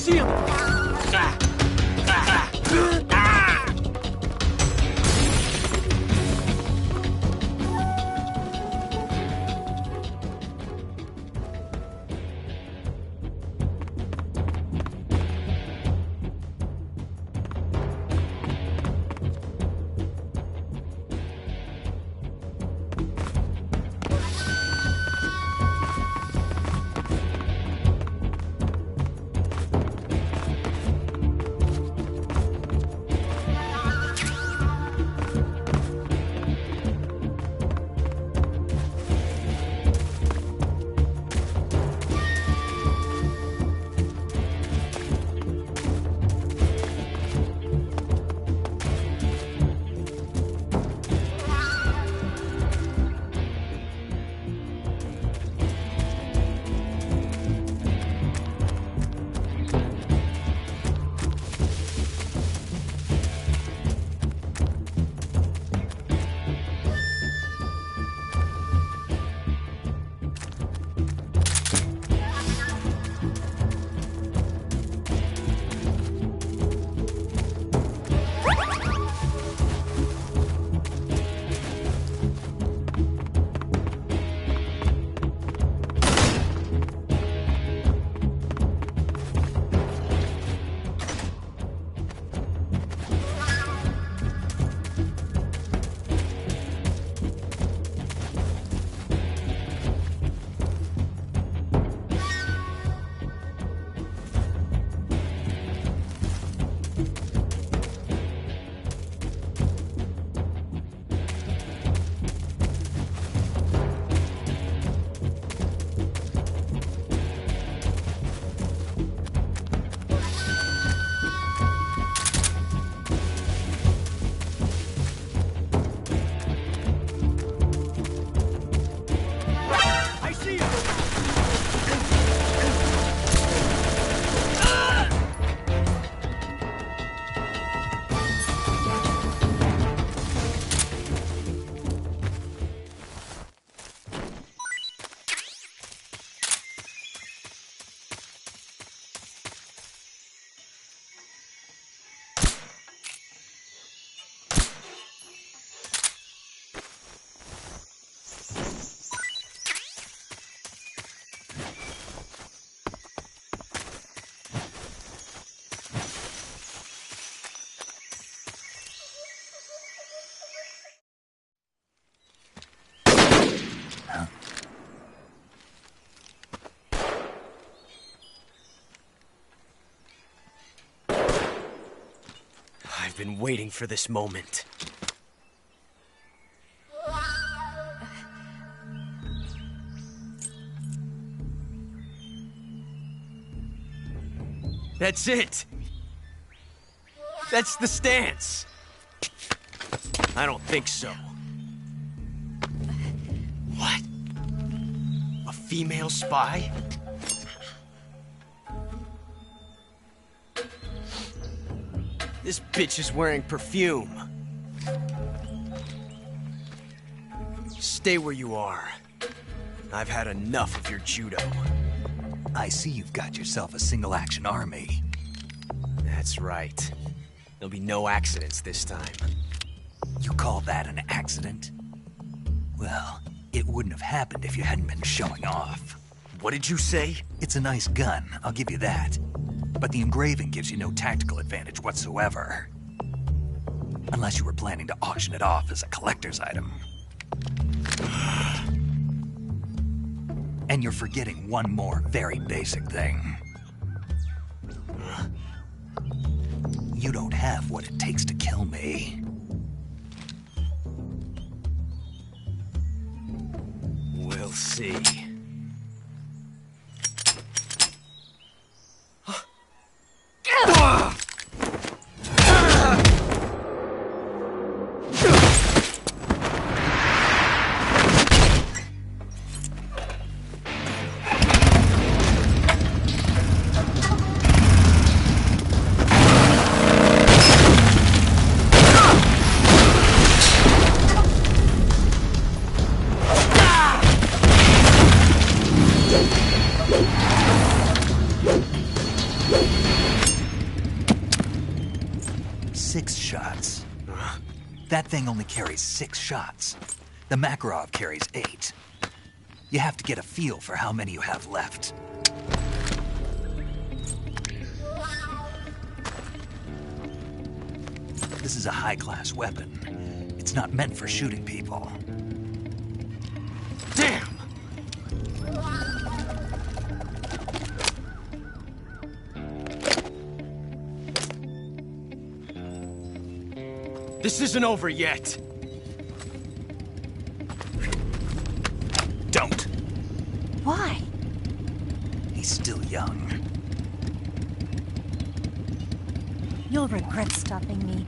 see him! I've been waiting for this moment. That's it! That's the stance! I don't think so. What? A female spy? This bitch is wearing perfume. Stay where you are. I've had enough of your judo. I see you've got yourself a single-action army. That's right. There'll be no accidents this time. You call that an accident? Well, it wouldn't have happened if you hadn't been showing off. What did you say? It's a nice gun, I'll give you that. But the engraving gives you no tactical advantage whatsoever. Unless you were planning to auction it off as a collector's item. And you're forgetting one more very basic thing. You don't have what it takes to kill me. We'll see. shots. That thing only carries 6 shots. The Makarov carries 8. You have to get a feel for how many you have left. This is a high-class weapon. It's not meant for shooting people. Damn! This isn't over yet. Don't. Why? He's still young. You'll regret stopping me.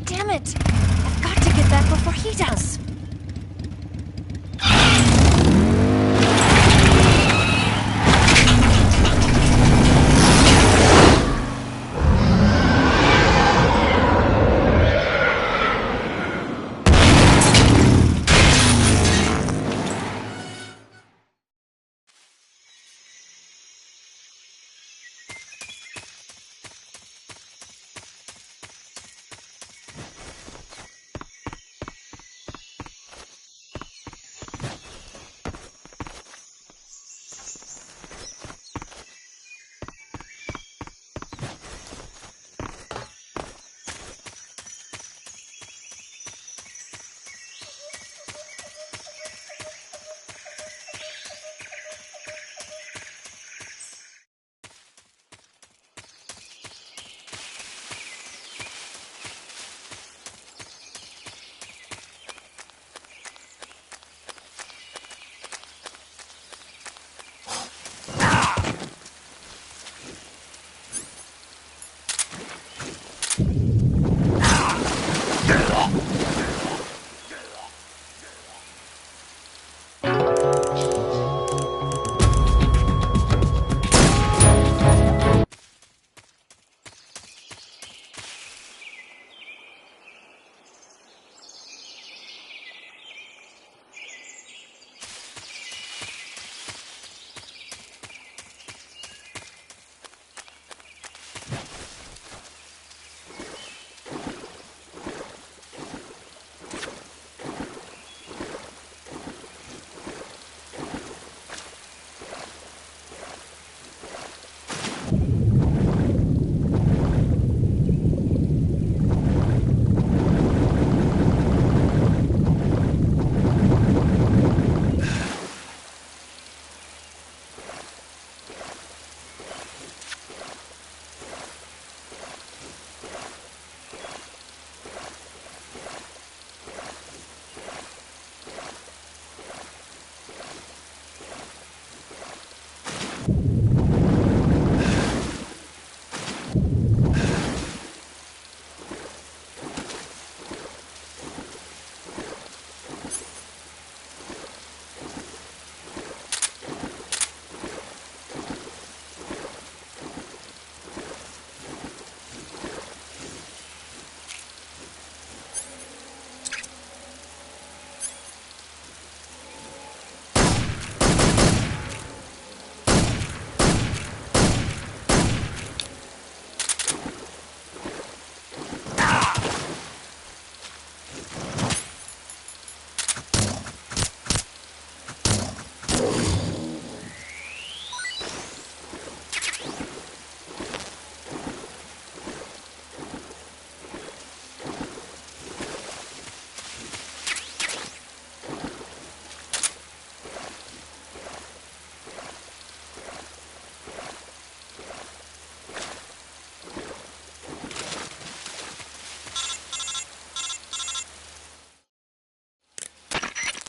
Damn it! I've got to get back before he does!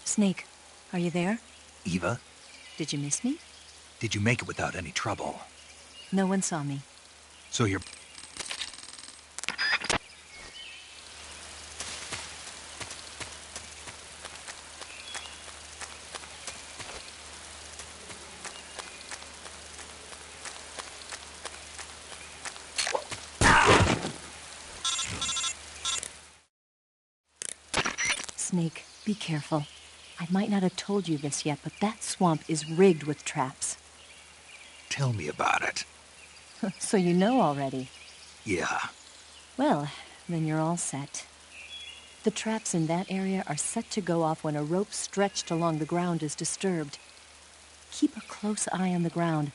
Snake, are you there? Eva? Did you miss me? Did you make it without any trouble? No one saw me. So you're... Snake, be careful. I might not have told you this yet, but that swamp is rigged with traps. Tell me about it. So you know already. Yeah. Well, then you're all set. The traps in that area are set to go off when a rope stretched along the ground is disturbed. Keep a close eye on the ground.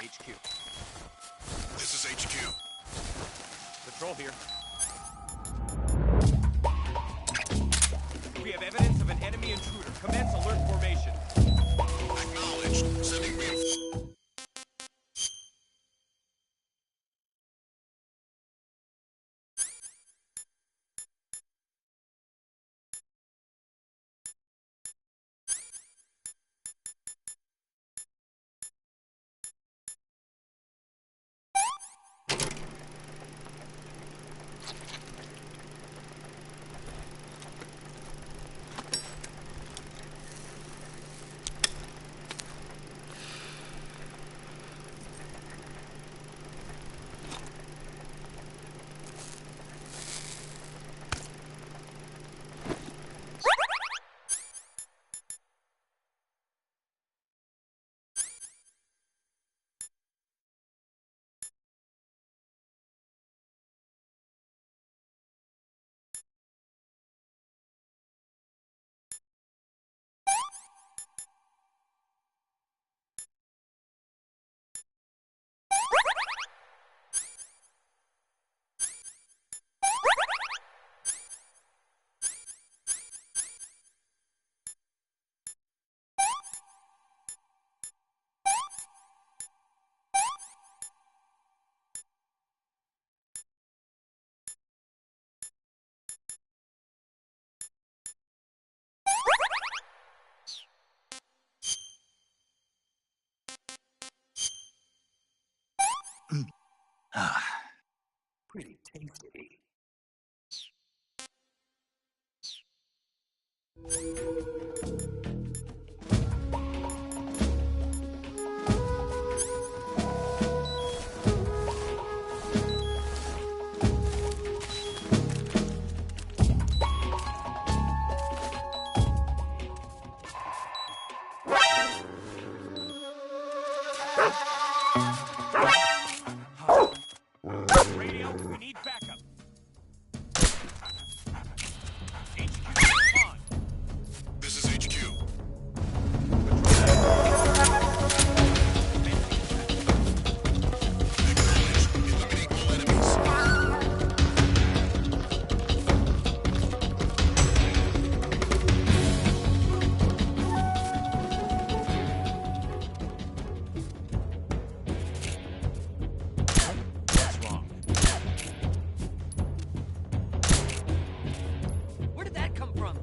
HQ. This is HQ. Patrol here. We have evidence of an enemy intruder. Commence alert formation. Acknowledged. Sending reinforcements. Pretty tasty. Radio, we need backup. This is HQ. Acknowledged. Eliminate all enemies. What's wrong? Where did that come from?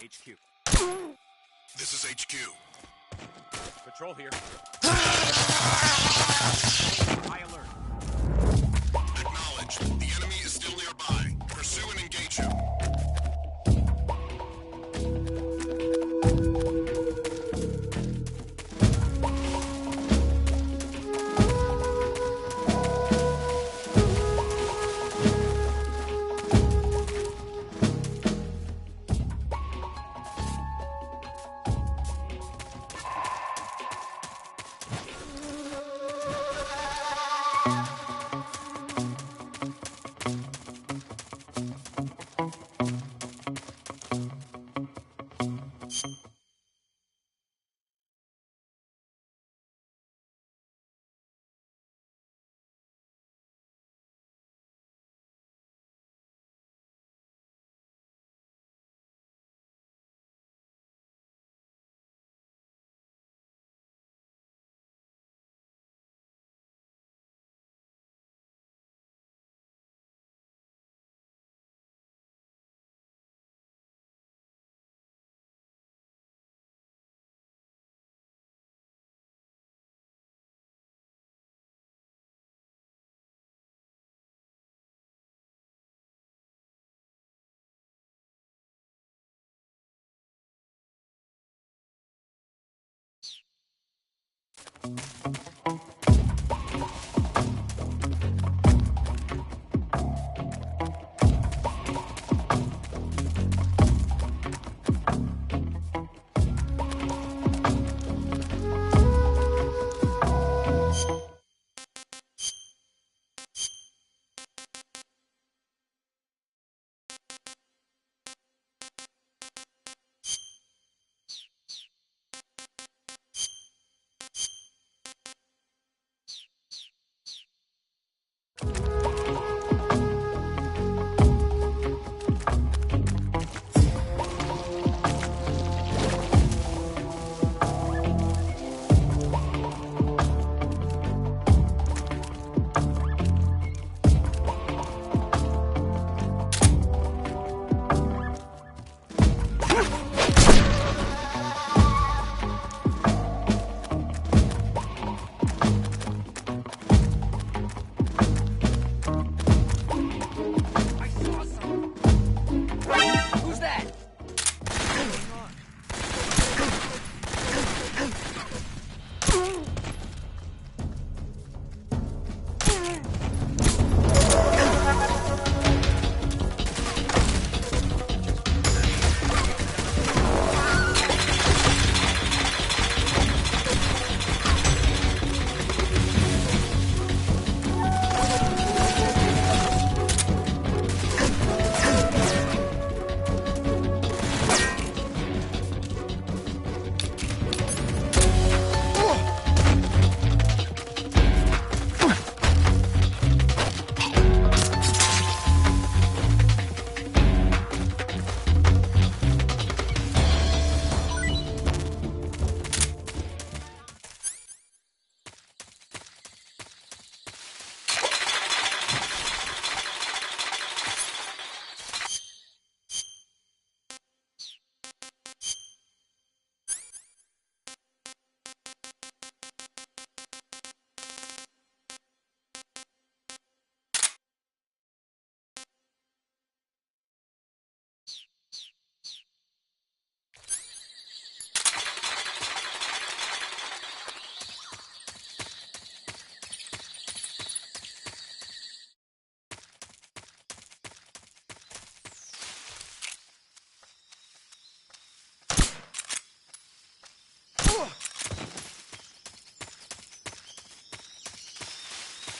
HQ. This is HQ. Patrol here. High alert. Acknowledged. The enemy is still nearby. Pursue and engage him.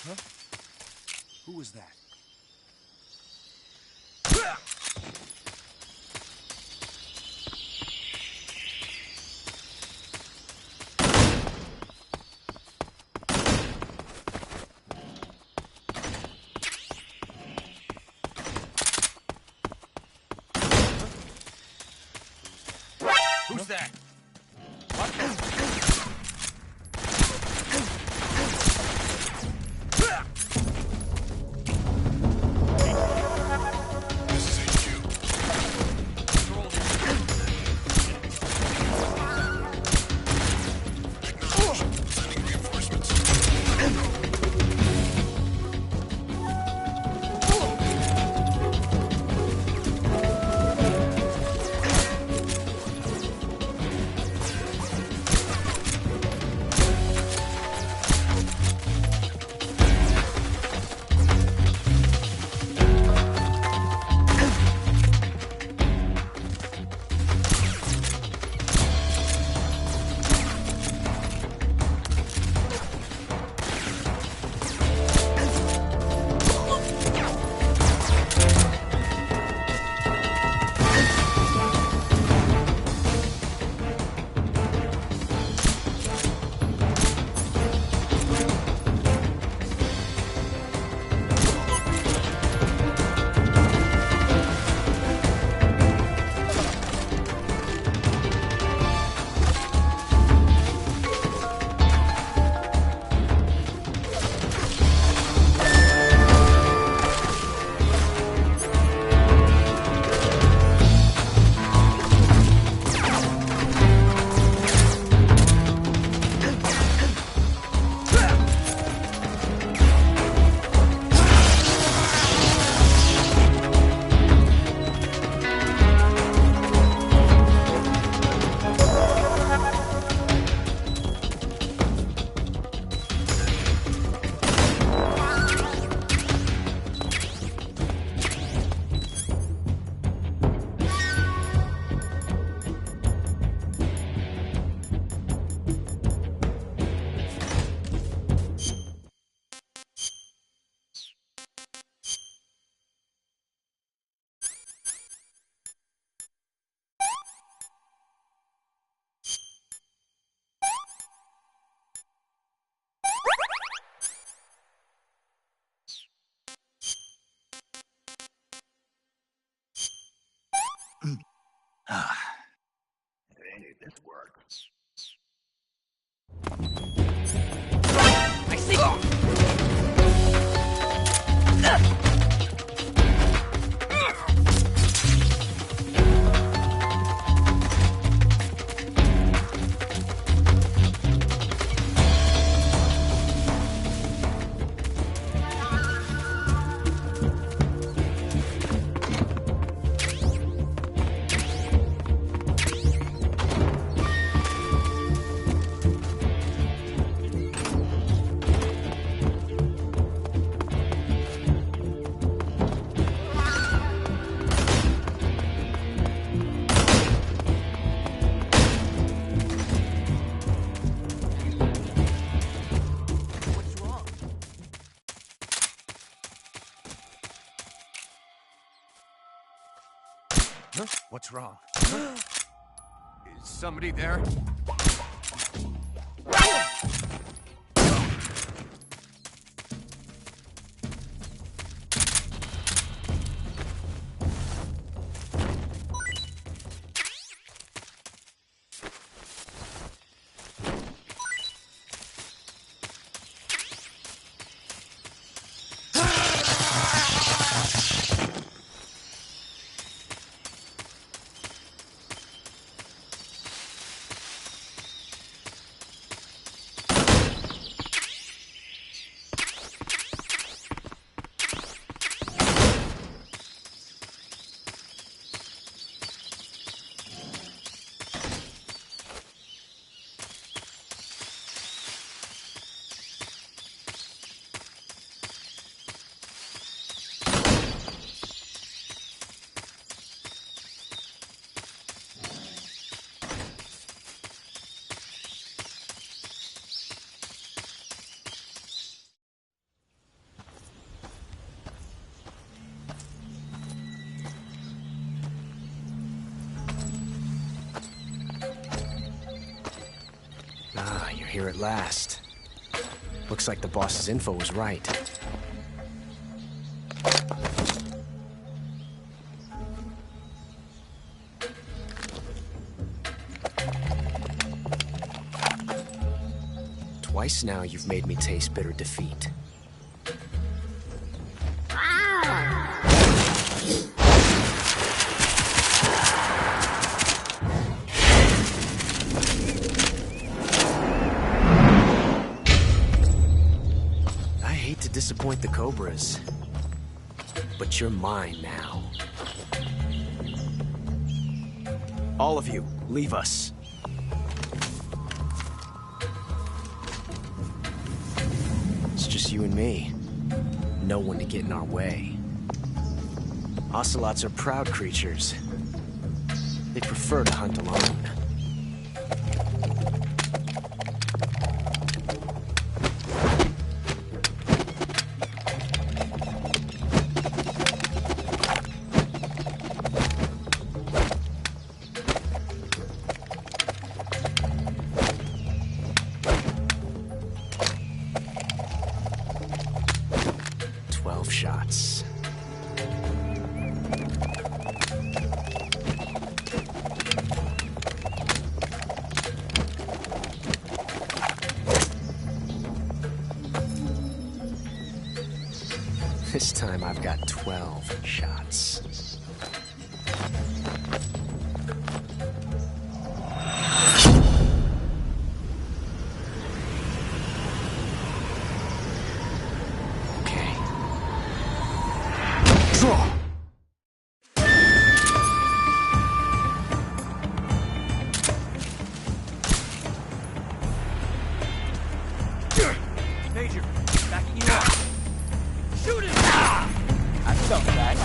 Huh? Who was that? Who's that? I see. Huh? What's wrong? Huh? Is somebody there? Ah, you're here at last. Looks like the boss's info was right. Twice now you've made me taste bitter defeat. Disappoint the Cobras, but you're mine now. All of you, leave us. It's just you and me. No one to get in our way. Ocelots are proud creatures. They prefer to hunt alone. Shots. This time I've got 12 shots. Major, backing you up. Shoot it! I felt that.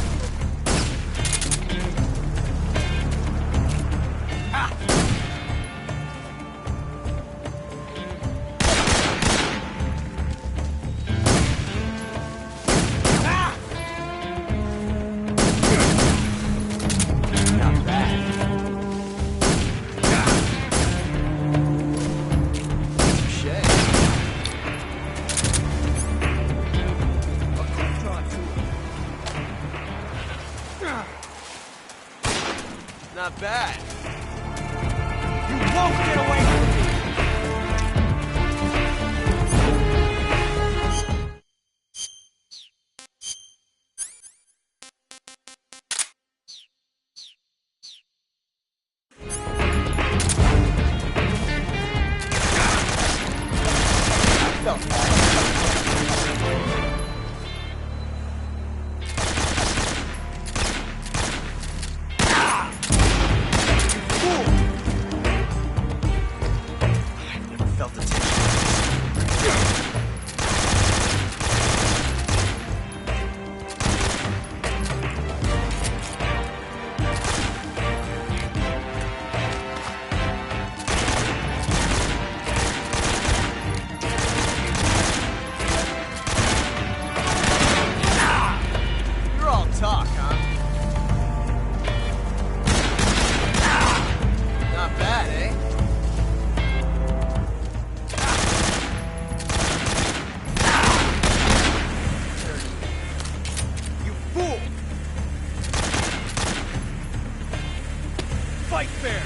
there!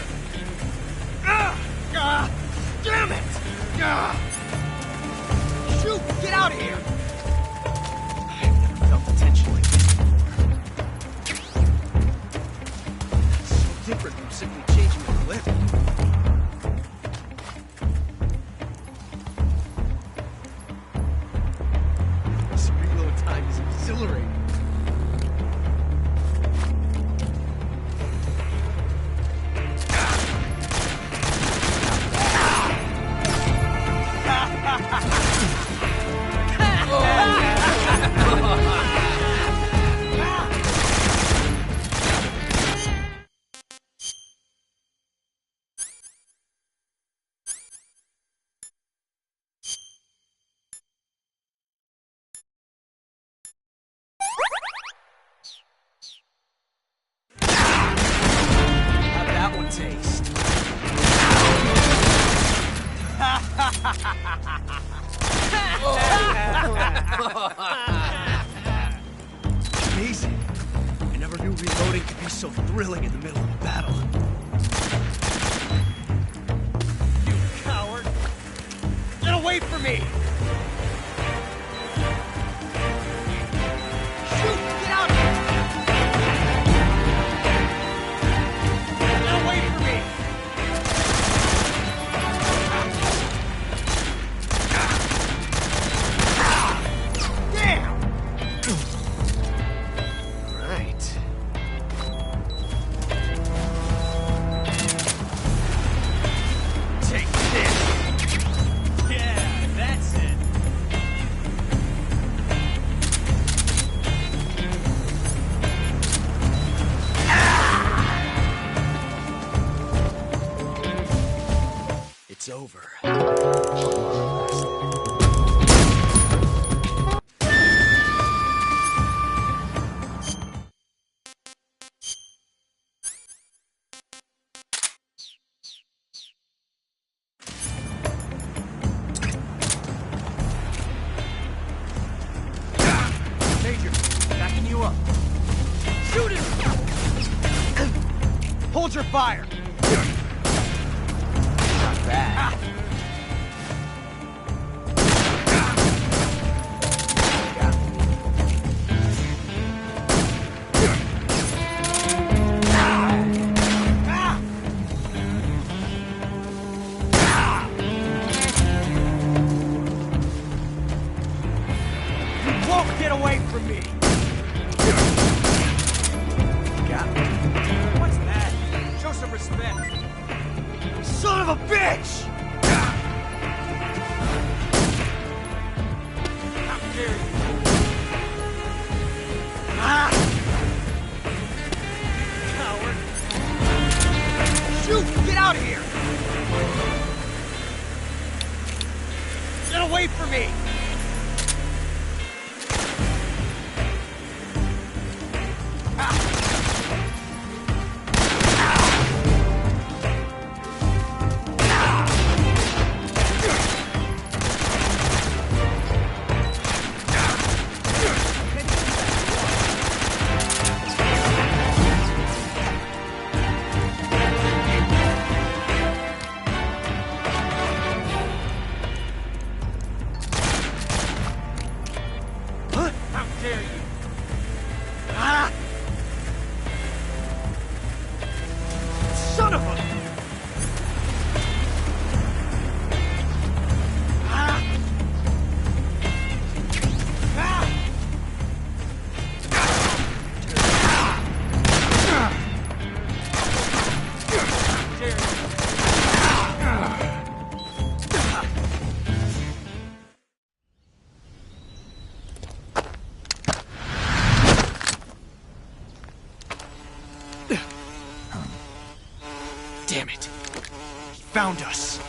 Damn it! Shoot! Get out of here! I've never felt the tension like this before. It's so different from simply changing the clip. This reload time is exhilarating. How'd that one taste? Amazing. I never knew reloading could be so thrilling in the middle of a battle. You coward! Get away from me! Shoot! Get out of here! Get away from me! Damn! Right. Take this! Yeah, that's it! It's over. Major, backing you up. Shoot him! Hold your fire! Not bad. You won't get away from me! Got me. What's that? Show some respect. Son of a bitch! How dare you? Coward! Shoot! Get out of here! Get away from me! How dare you? Son of a... Damn it. He found us.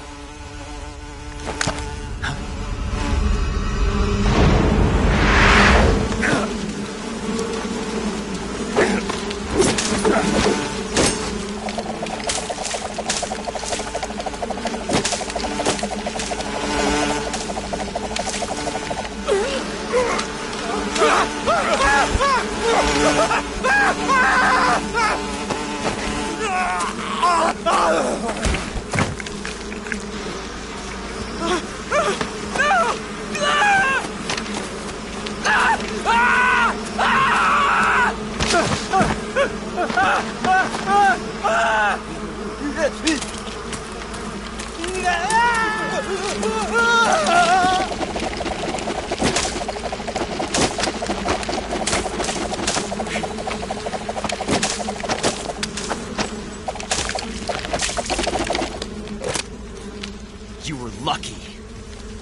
You were lucky.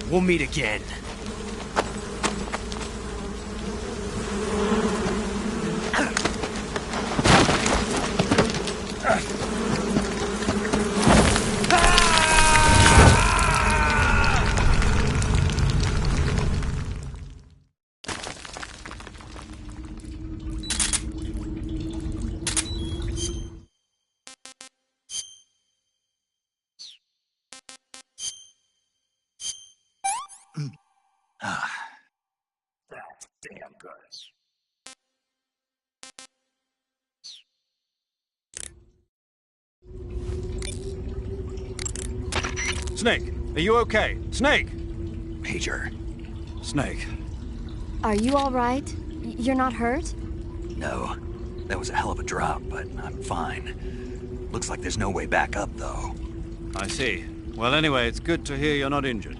We'll meet again. That's damn good. Snake, are you okay? Snake! Major. Snake. Are you all right? You're not hurt? No. That was a hell of a drop, but I'm fine. Looks like there's no way back up, though. I see. Well, anyway, it's good to hear you're not injured.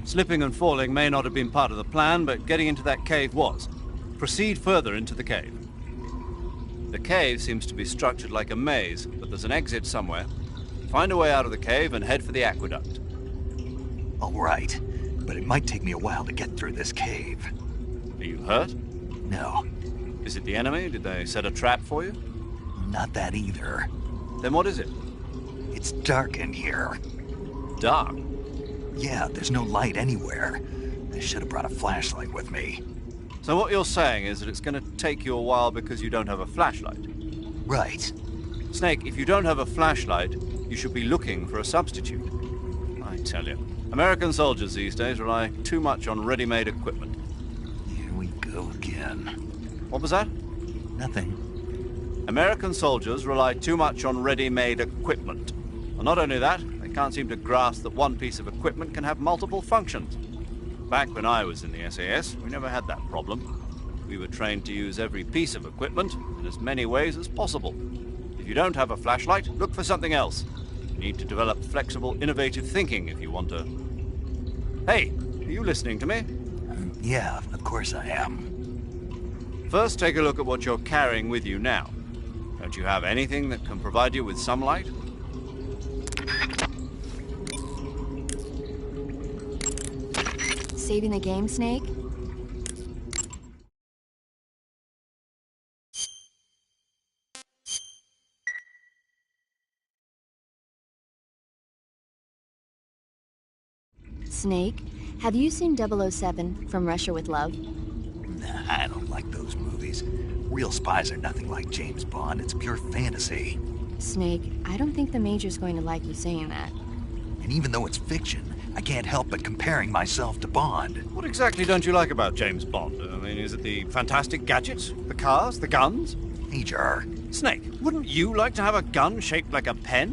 Slipping and falling may not have been part of the plan, but getting into that cave was. Proceed further into the cave. The cave seems to be structured like a maze, but there's an exit somewhere. Find a way out of the cave and head for the aqueduct. All right, but it might take me a while to get through this cave. Are you hurt? No. Is it the enemy? Did they set a trap for you? Not that either. Then what is it? It's dark in here. Dark? Yeah, there's no light anywhere. I should have brought a flashlight with me. So what you're saying is that it's going to take you a while because you don't have a flashlight? Right. Snake, if you don't have a flashlight, you should be looking for a substitute. I tell you, American soldiers these days rely too much on ready-made equipment. Here we go again. What was that? Nothing. American soldiers rely too much on ready-made equipment. And not only that, they can't seem to grasp that one piece of equipment can have multiple functions. Back when I was in the SAS, we never had that problem. We were trained to use every piece of equipment in as many ways as possible. If you don't have a flashlight, look for something else. You need to develop flexible, innovative thinking if you want to... Hey, are you listening to me? Yeah, of course I am. First, take a look at what you're carrying with you now. Don't you have anything that can provide you with some light? Saving the game, Snake? Snake, have you seen 007 from Russia with Love? Nah, I don't like those movies. Real spies are nothing like James Bond. It's pure fantasy. Snake, I don't think the Major's going to like you saying that. And even though it's fiction, I can't help but comparing myself to Bond. What exactly don't you like about James Bond? I mean, is it the fantastic gadgets? The cars? The guns? GeaR. Snake, wouldn't you like to have a gun shaped like a pen?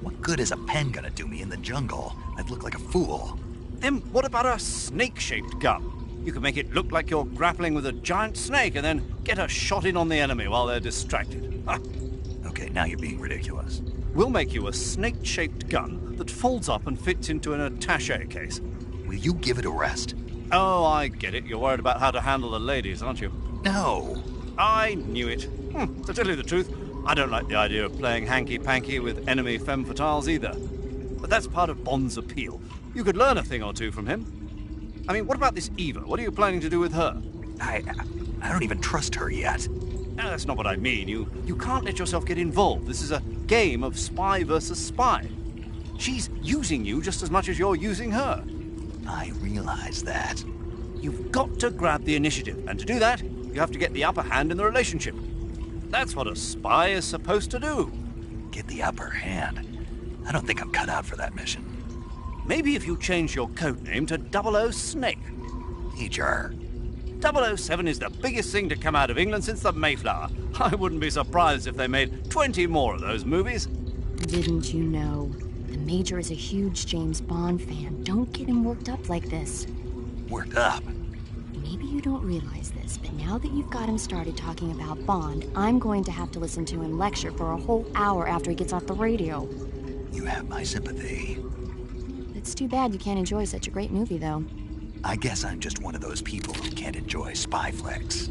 What good is a pen gonna do me in the jungle? I'd look like a fool. Then what about a snake-shaped gun? You could make it look like you're grappling with a giant snake and then get a shot in on the enemy while they're distracted. Ah. Okay, now you're being ridiculous. We'll make you a snake-shaped gun that folds up and fits into an attaché case. Will you give it a rest? Oh, I get it. You're worried about how to handle the ladies, aren't you? No. I knew it. To tell you the truth, I don't like the idea of playing hanky-panky with enemy femme fatales either. But that's part of Bond's appeal. You could learn a thing or two from him. I mean, what about this Eva? What are you planning to do with her? I don't even trust her yet. No, that's not what I mean. You can't let yourself get involved. This is a game of spy versus spy. She's using you just as much as you're using her. I realize that. You've got to grab the initiative, and to do that, you have to get the upper hand in the relationship. That's what a spy is supposed to do. Get the upper hand? I don't think I'm cut out for that mission. Maybe if you change your code name to 00 Snake. GeaR. 007 is the biggest thing to come out of England since the Mayflower. I wouldn't be surprised if they made 20 more of those movies. Didn't you know? The Major is a huge James Bond fan. Don't get him worked up like this. Worked up? Maybe you don't realize this, but now that you've got him started talking about Bond, I'm going to have to listen to him lecture for a whole hour after he gets off the radio. You have my sympathy. It's too bad you can't enjoy such a great movie, though. I guess I'm just one of those people who can't enjoy spy flicks.